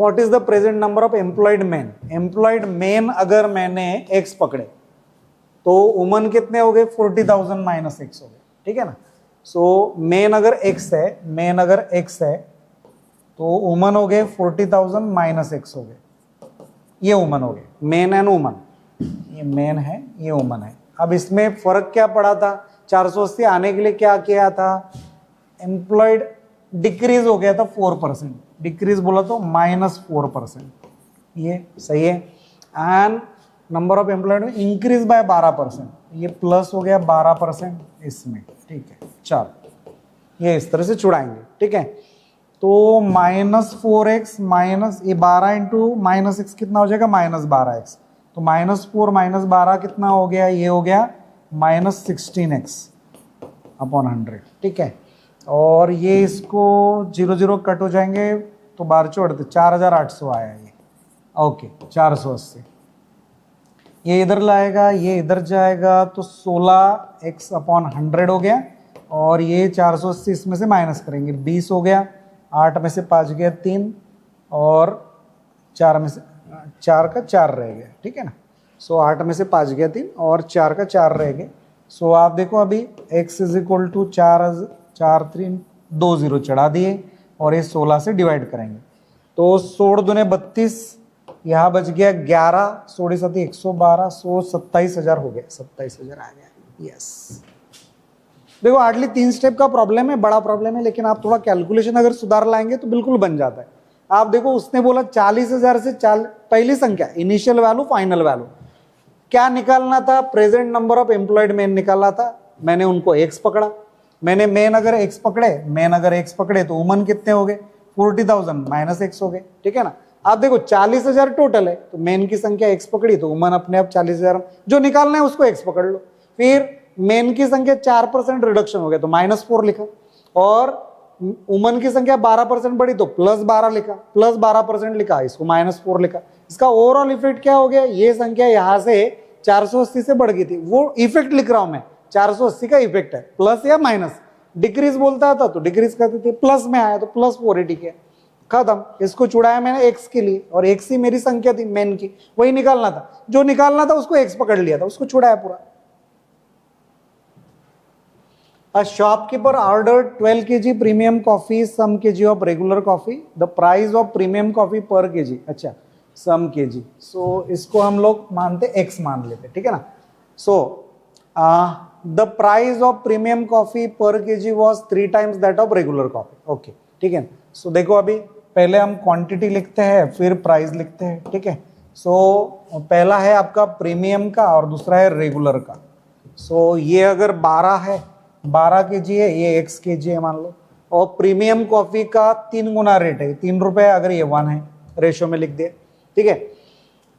What is the present number of employed men? Employed men अगर मैंने x पकड़े, तो वुमन कितने हो गए, 40,000 माइनस x हो गए, ठीक है ना। सो मेन अगर x है, तो वुमन हो गए 40,000 माइनस x हो गए, ये वुमन हो गए, मेन एंड वुमन, ये मेन है, ये वुमन है। अब इसमें फर्क क्या पड़ा था, 480 आने के लिए क्या किया था, एम्प्लॉयड डिक्रीज हो गया था 4%, डिक्रीज बोला तो -4%, ये सही है। And number of employed increase by 12%, ये प्लस हो गया 12% इसमें, ठीक है। चलो ये इस तरह से छुड़ाएंगे, ठीक है। तो -4x माइनस ये 12 इंटू -x कितना हो जाएगा, -12x, तो -4 -12 कितना हो गया, ये हो गया -16x अपॉन 100, ठीक है। और ये इसको 0 0 कट हो जाएंगे, तो 12 4 4800 आया ये, ओके 480, ये इधर लाएगा, ये इधर जाएगा, तो 16x/100 हो गया, और ये 480 इसमें से माइनस करेंगे, 20 हो गया, 8 में से 5 गया 3, और 4 में से 4 का 4 रह गया, ठीक है ना। सो 8 में से 5 गया 3, और 4 का 4 रह गया। सो आप देखो अभी x = 4 4 3 2 0 चढ़ा दिए, और ये 16 से डिवाइड करेंगे, तो 16 दूने 32, यहाँ बच गया 11, 16 7 112, 27,000 हो गया, 27,000 आ गया। यस, देखो हार्डली 3 स्टेप का प्रॉब्लम है, बड़ा प्रॉब्लम है, लेकिन आप थोड़ा कैलकुलेशन अगर सुधार लाएंगे तो बिल्कुल बन जाता है। आप देखो उसने बोला 40,000 से पहली संख्या इनिशियल वैल्यू फाइनल वैल्यू क्या निकालना था, present number of employed man निकालना था। मैंने उनको x पकड़ा, मैंने मैन अगर x पकड़े तो वुमन कितने हो गए, 40,000 माइनस x हो गए, ठीक है ना। आप देखो 40,000 टोटल है, तो मेन की संख्या x पकड़ी तो वुमन अपने आप 40,000, जो निकालना है उसको x पकड़ लो। फिर मेन की संख्या 4% रिडक्शन हो गया तो -4 लिखा, और वुमन की संख्या 12% बढ़ी तो +12 लिखा, +12% लिखा, इसको -4 लिखा। इसका ओवरऑल इफेक्ट क्या हो गया, ये संख्या यहां से 480 से बढ़ गई थी, वो इफेक्ट लिख रहा हूं मैं, 480 का इफेक्ट है, प्लस या माइनस। डिक्रीज बोलता था तो डिक्रीज करते थे, प्लस में आया तो +4 ठीक है, खत्म। इसको चुड़ाया मैंने x के लिए, और x ही मेरी संख्या थी मेन की, वही निकालना था, जो निकालना था उसको x पकड़ लिया था, उसको छुड़ाया पूरा। A shopkeeper ordered 12 kg premium coffee, some kg of regular coffee. The price of premium coffee per kg, अच्छा some kg. So इसको हम लोग मानते x मान लेते, ठीक है ना। So the price of premium coffee per kg was 3 times that of regular coffee. Okay, ठीक है। So देखो अभी पहले हम क्वांटिटी लिखते हैं, फिर प्राइस लिखते हैं, ठीक है। So पहला है आपका प्रीमियम का और दूसरा है रेगुलर का। So ये अगर 12 है, 12 kg है, ये x kg है मान लो, और प्रीमियम कॉफी का 3 गुना रेट है, 3 रुपए, अगर ये 1 है, रेशियो में लिख दिया, ठीक है।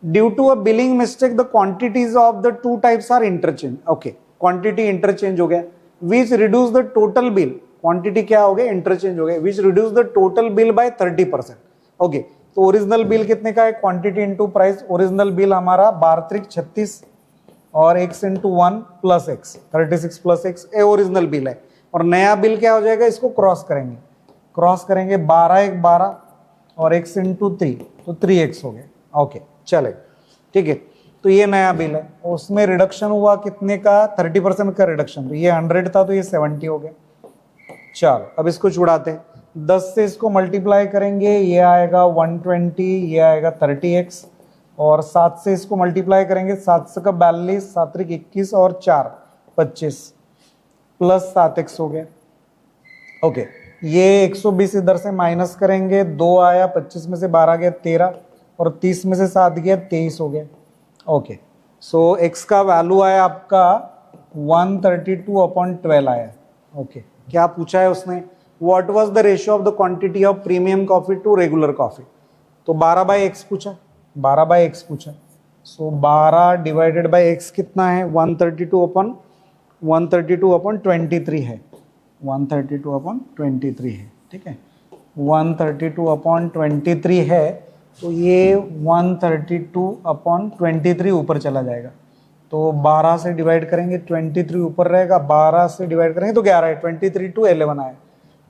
Due to a billing mistake the quantities of the 2 types are interchange. Okay, quantity interchange हो गया, which reduce the total bill, quantity क्या हो गया, इंटरचेंज हो गया, which reduce the total bill by 30%। Okay, तो ओरिजिनल बिल कितने का है, quantity into price. Original bill हमारा 12 36 और x into 1 plus x, 36 plus x, ये ओरिजिनल बिल है। और नया बिल क्या हो जाएगा, इसको क्रॉस करेंगे, 12 1 12 और x इंटू 3, तो 3x हो गया। ओके चले, ठीक है। तो ये नया बिल है, उसमें रिडक्शन हुआ कितने का, 30% का रिडक्शन, तो ये 100 था तो ये 70 हो गया। चलो अब इसको छुड़ाते हैं, 10 से इसको मल्टीप्लाई करेंगे, ये आएगा 120, ये आएगा 30x, और 7 से इसको मल्टीप्लाई करेंगे, 7 से का 42, 7 3 21 और 4 25 प्लस 7x हो गया। ओके, ये 120 इधर से माइनस करेंगे, 2 आया, 25 में से 12 गया 13, और 30 में से 7 गया 23 हो गया। ओके, सो x का वैल्यू आया आपका 132/12 आया। ओके, क्या पूछा है उसने, what was the ratio of the quantity of premium coffee to regular coffee, तो 12/x पूछा, 12/x पूछा। सो 12 डिवाइडेड बाय x कितना है, 132/23 है, 132/23 है, ठीक है, 132/23 है, तो ये 132/23 ऊपर चला जाएगा, तो 12 से डिवाइड करेंगे, 23 ऊपर रहेगा, 12 से डिवाइड करेंगे तो 11 है, 23 to 11 आया,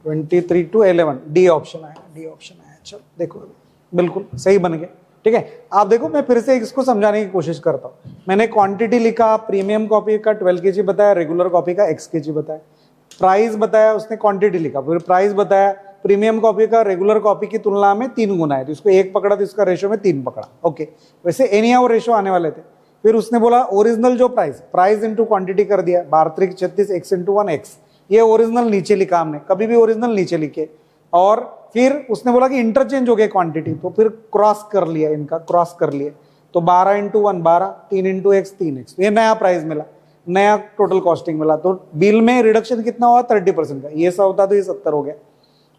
23 to 11, डी ऑप्शन आया, डी ऑप्शन आया। चलो देखो बिल्कुल सही बन गया, ठीक है। आप देखो मैं फिर से इसको समझाने की कोशिश करता हूँ। मैंने क्वांटिटी लिखा, प्रीमियम कॉफी का 12 kg बताया, रेगुलर कॉफी का x kg बताया, प्राइस बताया, उसने क्वांटिटी लिखा, फिर प्राइस बताया, प्रीमियम कॉफी का रेगुलर कॉफी की तुलना में 3 गुना है, तो इसको 1 पकड़ा तो इसका रेशियो में 3 पकड़ा। ओके, वैसे एनी हाउ रेशियो आने वाले थे। फिर उसने बोला ओरिजिनल जो प्राइस इंटू क्वांटिटी कर दिया, 12 36 x इंटू 1 x, ये ओरिजिनल नीचे लिखा हमने, कभी भी ओरिजिनल नीचे लिखे। और फिर उसने बोला कि इंटरचेंज हो गया क्वांटिटी, तो फिर क्रॉस कर लिया, इनका क्रॉस कर लिया, तो 12 इंटू 1 12, 3 इंटू x 3x, ये नया प्राइस मिला, नया टोटल कॉस्टिंग मिला। तो बिल में रिडक्शन कितना हुआ, 30% का, ये 100 होता तो ये 70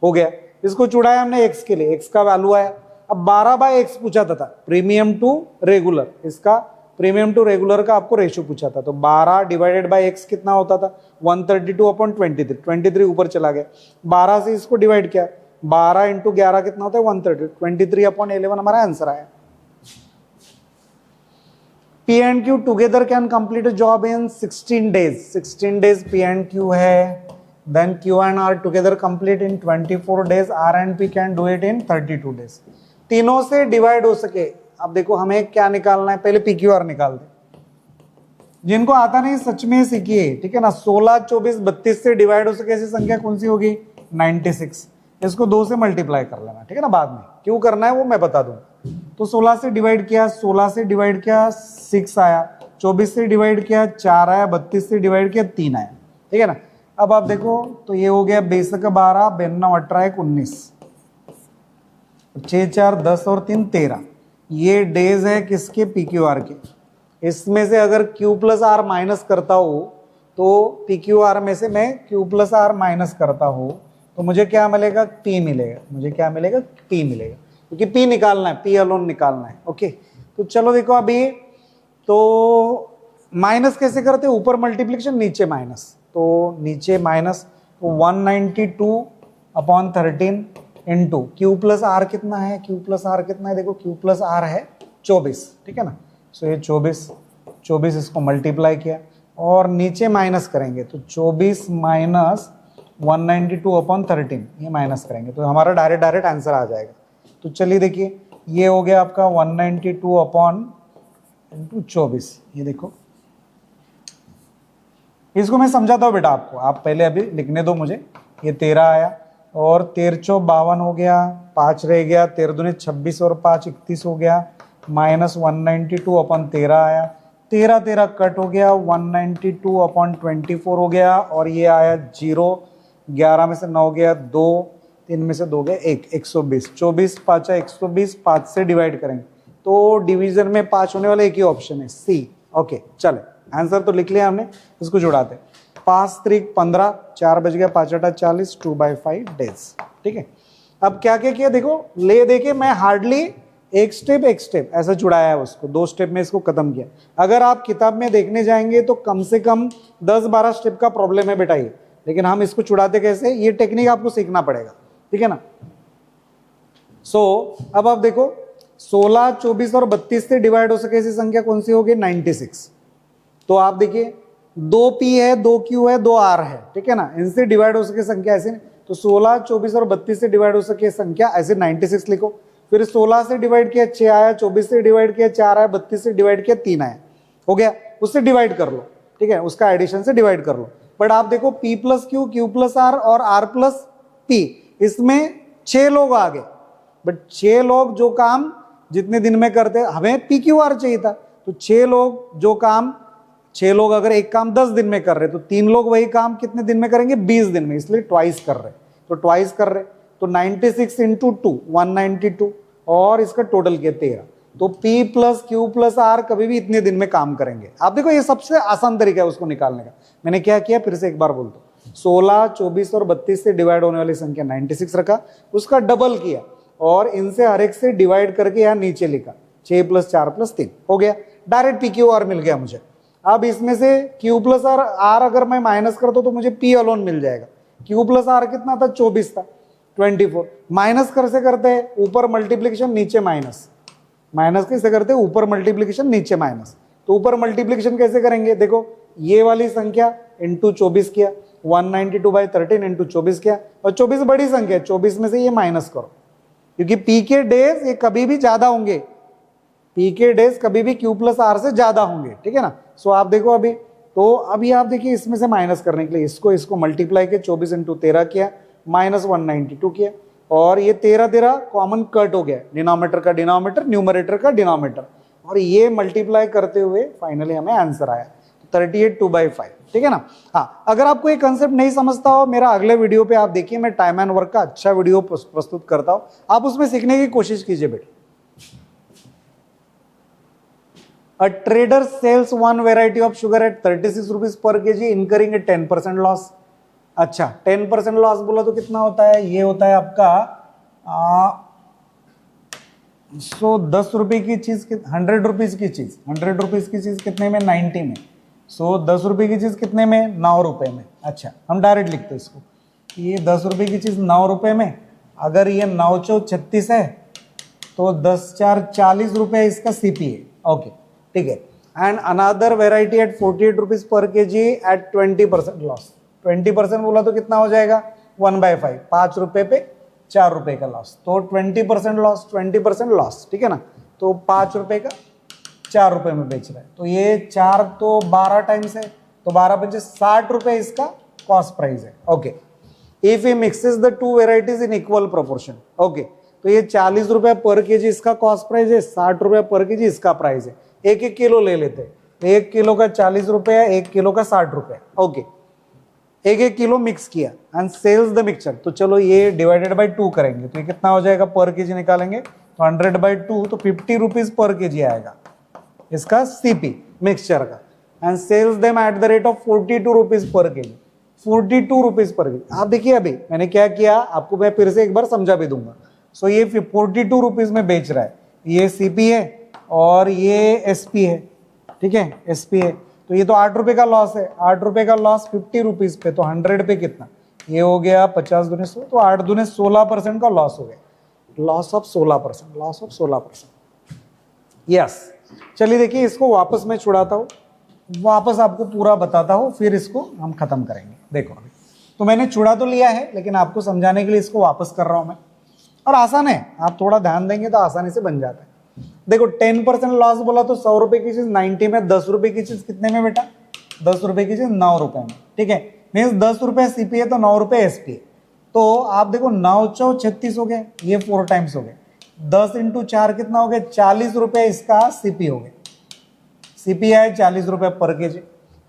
हो गया। इसको चुड़ाया हमने x के लिए, x का वैल्यू आया। अब 12/x पूछा था प्रीमियम टू रेगुलर, इसका प्रीमियम टू रेगुलर का आपको रेशियो पूछा था, तो 12 डिवाइडेड बाय x कितना होता था, 132/23, 23 ऊपर चला गया, 12 से इसको डिवाइड किया, 12 इंटू 11 कितना होता है 130, 23/11 हमारा आंसर आया। P and Q together can complete a job in 16 days. 16 days P and Q है. Then Q and R together complete in 24 days. R and P can do it in 32 days. तीनों से divide हो सके. अब देखो हमें क्या निकालना है, पहले PQR निकाल दे. जिनको आता नहीं सच में सीखिए, ठीक है ना. 16, 24, 32 से डिवाइड हो सके ऐसी संख्या कौन सी होगी? 96. इसको 2 से मल्टीप्लाई कर लेना, ठीक है ना. बाद में क्यों करना है वो मैं बता दूं. तो 16 से डिवाइड किया, 16 से डिवाइड किया 6 आया, 24 से डिवाइड किया 4 आया, 32 से डिवाइड किया 3 आया, ठीक है ना. अब आप देखो तो ये हो गया 22 का 12, 92, 18, 19, 6, 4, 10 और 3, 13. ये डेज है किसके? PQR के. इसमें से अगर Q प्लस R माइनस करता हो तो PQR में से मैं Q प्लस R माइनस करता हो तो मुझे क्या मिलेगा? P मिलेगा. मुझे क्या मिलेगा? P मिलेगा, क्योंकि P निकालना है, P अलोन निकालना है. ओके, तो चलो देखो अभी तो माइनस कैसे करते हैं? ऊपर मल्टीप्लिकेशन नीचे माइनस. तो नीचे माइनस, तो 192/13 इंटू Q प्लस R कितना है? Q प्लस R कितना है? देखो Q प्लस R है 24, ठीक है ना. सो ये 24 इसको मल्टीप्लाई किया और नीचे माइनस करेंगे तो 24 माइनस 192/13 ये माइनस करेंगे तो हमारा डायरेक्ट आंसर आ जाएगा. तो चलिए देखिए ये हो गया आपका 192/24. ये देखो इसको मैं समझाता हूँ बेटा आपको, आप पहले अभी लिखने दो मुझे. ये 13 आया और 13 चौ 52 हो गया, 5 रह गया, 13 दूनी 26 और 5 31 हो गया, माइनस 192/13 आया, 13 13 कट हो गया, 192/24 हो गया और ये आया 0, 11 में से 9 गया 2, 3 में से 2 गया 1, 120. 24 5 120, 5 से डिवाइड करेंगे तो डिवीजन में 5 होने वाला एक ही ऑप्शन है, C. ओके चले, आंसर तो लिख लिया हमने, इसको जुड़ाते. 5 3 15, 4 बज गया, 5 8 40, 2/5 डेज. ठीक है, अब क्या क्या किया देखो, ले देके मैं हार्डली एक स्टेप ऐसा जुड़ाया है उसको, 2 स्टेप में इसको खत्म किया. अगर आप किताब में देखने जाएंगे तो कम से कम 10-12 स्टेप का प्रॉब्लम है बेटा ये, लेकिन हम इसको छुड़ाते कैसे, ये टेक्निक आपको सीखना पड़ेगा. ठीक है ना. अब आप देखो 16, 24 और 32 से डिवाइड हो सके ऐसी संख्या कौन सी होगी? 96. तो आप देखिए 2P है, 2Q है, 2R है, ठीक है ना. इनसे डिवाइड हो सके संख्या ऐसे, तो 16, 24 और 32 से डिवाइड हो सके संख्या ऐसे 96 लिखो. फिर 16 से डिवाइड किया 6 आया, 24 से डिवाइड किया 4 आया, 32 से डिवाइड किया 3 आया, हो गया. उससे डिवाइड कर लो, ठीक है, उसका एडिशन से डिवाइड कर लो. बट आप देखो P plus Q, Q plus R और R प्लस P, इसमें 6 लोग आ गए. बट 6 लोग जो काम जितने दिन में करते, हमें PQR चाहिए था, तो 6 लोग जो काम, 6 लोग अगर एक काम 10 दिन में कर रहे तो 3 लोग वही काम कितने दिन में करेंगे? 20 दिन में, इसलिए ट्वाइस कर रहे. तो ट्वाइस कर रहे तो 96 इंटू 2 192 और इसका टोटल किया 13. तो P plus Q plus R कभी भी इतने दिन में काम करेंगे. आप देखो ये सबसे आसान तरीका है उसको निकालने का. मैंने क्या किया फिर से एक बार बोल दो, 16, 24 और 32 से डिवाइड होने वाली संख्या 96 रखा, उसका डबल किया और इनसे हर एक से डिवाइड करके यहाँ नीचे लिखा 6 + 4 + 3 हो गया. डायरेक्ट PQR मिल गया मुझे. अब इसमें से Q प्लस R अगर मैं माइनस करता तो मुझे P अलोन मिल जाएगा. Q प्लस R कितना था? 24 था. 24 माइनस कैसे करते हैं? ऊपर मल्टीप्लिकेशन नीचे माइनस. माइनस कैसे करते हैं? ऊपर मल्टीप्लिकेशन नीचे माइनस. तो ऊपर मल्टीप्लिकेशन कैसे करेंगे? देखो ये वाली संख्या इंटू 24 किया, 192/13 इंटू 24 किया, और 24 बड़ी संख्या है, 24 में से ये माइनस करो, क्योंकि P के डेज ये कभी भी ज्यादा होंगे. P के डेज कभी भी Q प्लस R से ज्यादा होंगे. ठीक है ना. सो आप देखो अभी, तो अभी आप देखिए इसमें से माइनस करने के लिए इसको मल्टीप्लाई किया, 24 इंटू 13 किया, माइनस 192 किया, और ये 13 कॉमन कट हो गया, डिनोमिनेटर का डिनोमिनेटर, न्यूमरेटर का डिनोमिनेटर, और ये मल्टीप्लाई करते हुए फाइनली हमें आंसर आया 38 2/5. ठीक है ना. हाँ, अगर आपको ये कंसेप्ट नहीं समझता हो, मेरा अगले वीडियो पे आप देखिए, मैं टाइम एंड वर्क का अच्छा वीडियो प्रस्तुत करता हूं, आप उसमें सीखने की कोशिश कीजिए बेटा. A trader sells one variety of sugar at 36 rupees per kg, incurring a 10% loss. अच्छा, 10% लॉस बोला तो कितना होता है? ये होता है आपका 10 रुपए की चीज, 100 रुपीज की चीज, 100 रुपीज की चीज कितने में? 90 में. 10 रुपए की चीज कितने में? 9 रुपए में. अच्छा, हम डायरेक्ट लिखते हैं इसको, ये 10 रुपए की चीज 9 रुपए में. अगर ये 9 चौ 36 है तो 10 4 40 रुपए इसका CP है. ओके, ठीक है. And another variety at 48 rupees per kg at 20% लॉस। 20% बोला तो कितना हो जाएगा 1/5, 5 रुपए पे 4 रुपए का लॉस, तो 20% लॉस, 20% लॉस, ठीक है ना। तो 5 रुपए का 4 रुपए में बेच रहा है, तो ये 4 तो 12 टाइम्स है, तो 12 60 रुपए इसका कॉस्ट प्राइस है। Okay, if he mixes the two varieties in equal proportion, okay, तो ये 40 रुपए पर केजी इसका कॉस्ट प्राइस है, 60 रुपए पर केजी इसका प्राइस है। एक एक किलो ले लेते हैं, 1 किलो का 40 रुपए है, 1 किलो का 60 रुपए। ओके, एक एक किलो मिक्स किया एंड सेल्स द मिक्सचर, तो चलो ये डिवाइडेड बाई 2 करेंगे, तो ये कितना हो जाएगा पर केजी निकालेंगे, तो 100/2, तो 50 रुपीज पर केजी आएगा इसका सीपी मिक्सचर का, and sells them at the rate of 42 rupees per kg. 42 rupees per kg. आप देखिए अभी मैंने क्या किया, आपको मैं फिर से एक बार समझा भी दूंगा। सो ये 42 रुपीज में बेच रहा है, ये सीपी है और ये एसपी है, ठीक है, एसपी है, तो ये तो 8 रुपए का लॉस है। 8 रुपए का लॉस 50 रुपीज पे, तो 100 पे कितना, ये हो गया 50 दूने 100, तो 8 दूने 16% का लॉस हो गया, loss of 16%, loss of 16%। Yes, चलिए देखिए इसको वापस मैं छुड़ाता हूँ, वापस आपको पूरा बताता हूँ, फिर इसको हम खत्म करेंगे। देखो अभी तो मैंने छुड़ा तो लिया है, लेकिन आपको समझाने के लिए इसको वापस कर रहा हूँ मैं, और आसान है, आप थोड़ा ध्यान देंगे तो आसानी से बन जाता है। देखो 10% लॉस बोला तो 100 रुपए की चीज 90 में, 10 रुपए की चीज कितने में बेटा, 10 रुपए की चीज 9 रुपए में, ठीक है, मीन्स 10 रुपए सीपी है तो 9 रुपए एसपी है। तो आप देखो 9 चौ 36 हो गए, ये 4 टाइम्स हो गए, 10 × 4 कितना हो गया, 40 रुपए इसका सीपी हो गया, सीपी है 40 रुपए पर केजी।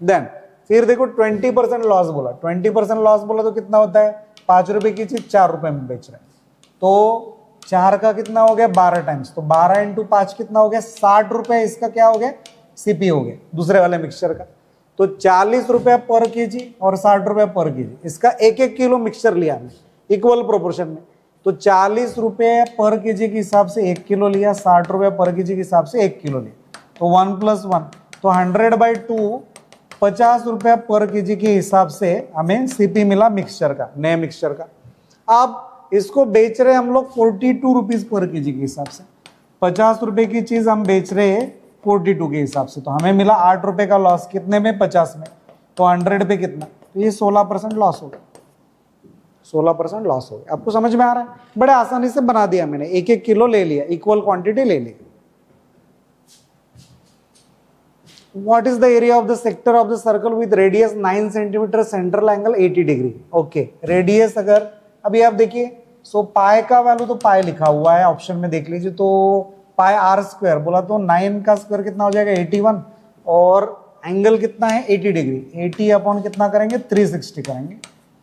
देन फिर देखो 20% लॉस बोला, 20% लॉस बोला तो कितना होता है, 5 रुपए की चीज 4 रुपए में बेच रहे हैं, तो 4 का कितना हो गया 12 टाइम्स, तो 12 × 5 कितना हो गया, 60 रुपए इसका क्या हो गया, सीपी हो गया दूसरे वाले मिक्सचर का। तो 40 रुपए पर केजी और 60 रुपए पर केजी, इसका एक एक किलो मिक्सचर लिया हमने इक्वल प्रोपोर्शन में, तो 40 रुपए पर केजी के हिसाब से 1 किलो लिया, 60 रुपए पर केजी के हिसाब से 1 किलो लिया, तो 1 + 1, तो 100/2 50 रुपए पर केजी के हिसाब से हमें सीपी मिला मिक्सचर का, नए मिक्सचर का। अब इसको बेच रहे हम लोग 42 रुपीज पर केजी के हिसाब से, 50 रुपए की चीज हम बेच रहे हैं 42 के हिसाब से, तो हमें मिला 8 रुपए का लॉस, कितने में, 50 में, तो 100 पे कितना, तो ये 16% लॉस हो गया, 16% लॉस हो गया। आपको समझ में आ रहा है, बड़े आसानी से बना दिया मैंने, एक एक किलो ले लिया, इक्वल क्वांटिटी ले ली। What is the area of the sector of the circle with radius 9 centimetre, central angle 80 degree. Okay, radius अगर अभी आप देखिए, सो पाई का वैल्यू तो पाई लिखा हुआ है ऑप्शन में, देख लीजिए, तो पाई r² बोला तो 9 का स्क्वायर कितना हो जाएगा 81, और एंगल कितना है 80 डिग्री, 80 अपॉन कितना करेंगे 360 करेंगे,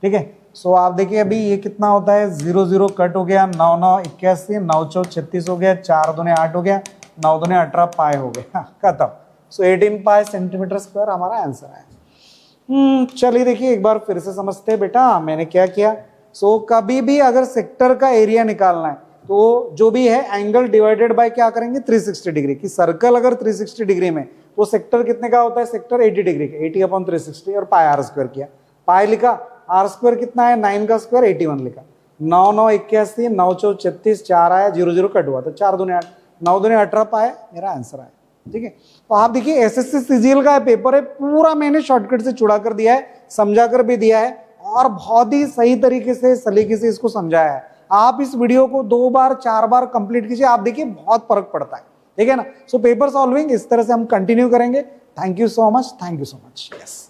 ठीक है। सो आप देखिए अभी ये कितना होता है, 0 0 कट हो गया, 9 9 81, 9 4 36 हो गया, 4 दूने 8 हो गया, 9 दूने 18 पाई हो गया, खत्म। सो 18 पाई सेंटीमीटर स्क्वायर हमारा आंसर है। चलिए देखिए एक बार फिर से समझते हैं बेटा मैंने क्या किया। सो कभी भी अगर सेक्टर का एरिया निकालना है तो जो भी है एंगल डिवाइडेड बाय क्या करेंगे 360 डिग्री की। सर्कल अगर 360 डिग्री में तो सेक्टर कितने का होता है, सेक्टर 80 डिग्री का, 80/360 और पाई r² किया, पाई लिखा, r² कितना है 9 का स्क्वायर 81 लिखा, 9 9 81, 9 4 36, 4 आया, 0 0 कट हुआ, तो 4 दूने 8, 9 दूने 18 पाए, मेरा आंसर आया, ठीक है। तो आप देखिए एसएससी सीजीएल का पेपर है, पूरा मैंने शॉर्टकट से छुड़ा कर दिया है, समझा कर भी दिया है, और बहुत ही सही तरीके से सलीके से इसको समझाया है। आप इस वीडियो को 2 बार 4 बार कंप्लीट कीजिए, आप देखिए बहुत फर्क पड़ता है, ठीक है ना। सो पेपर सॉल्विंग इस तरह से हम कंटिन्यू करेंगे। Thank you so much, thank you so much. Yes.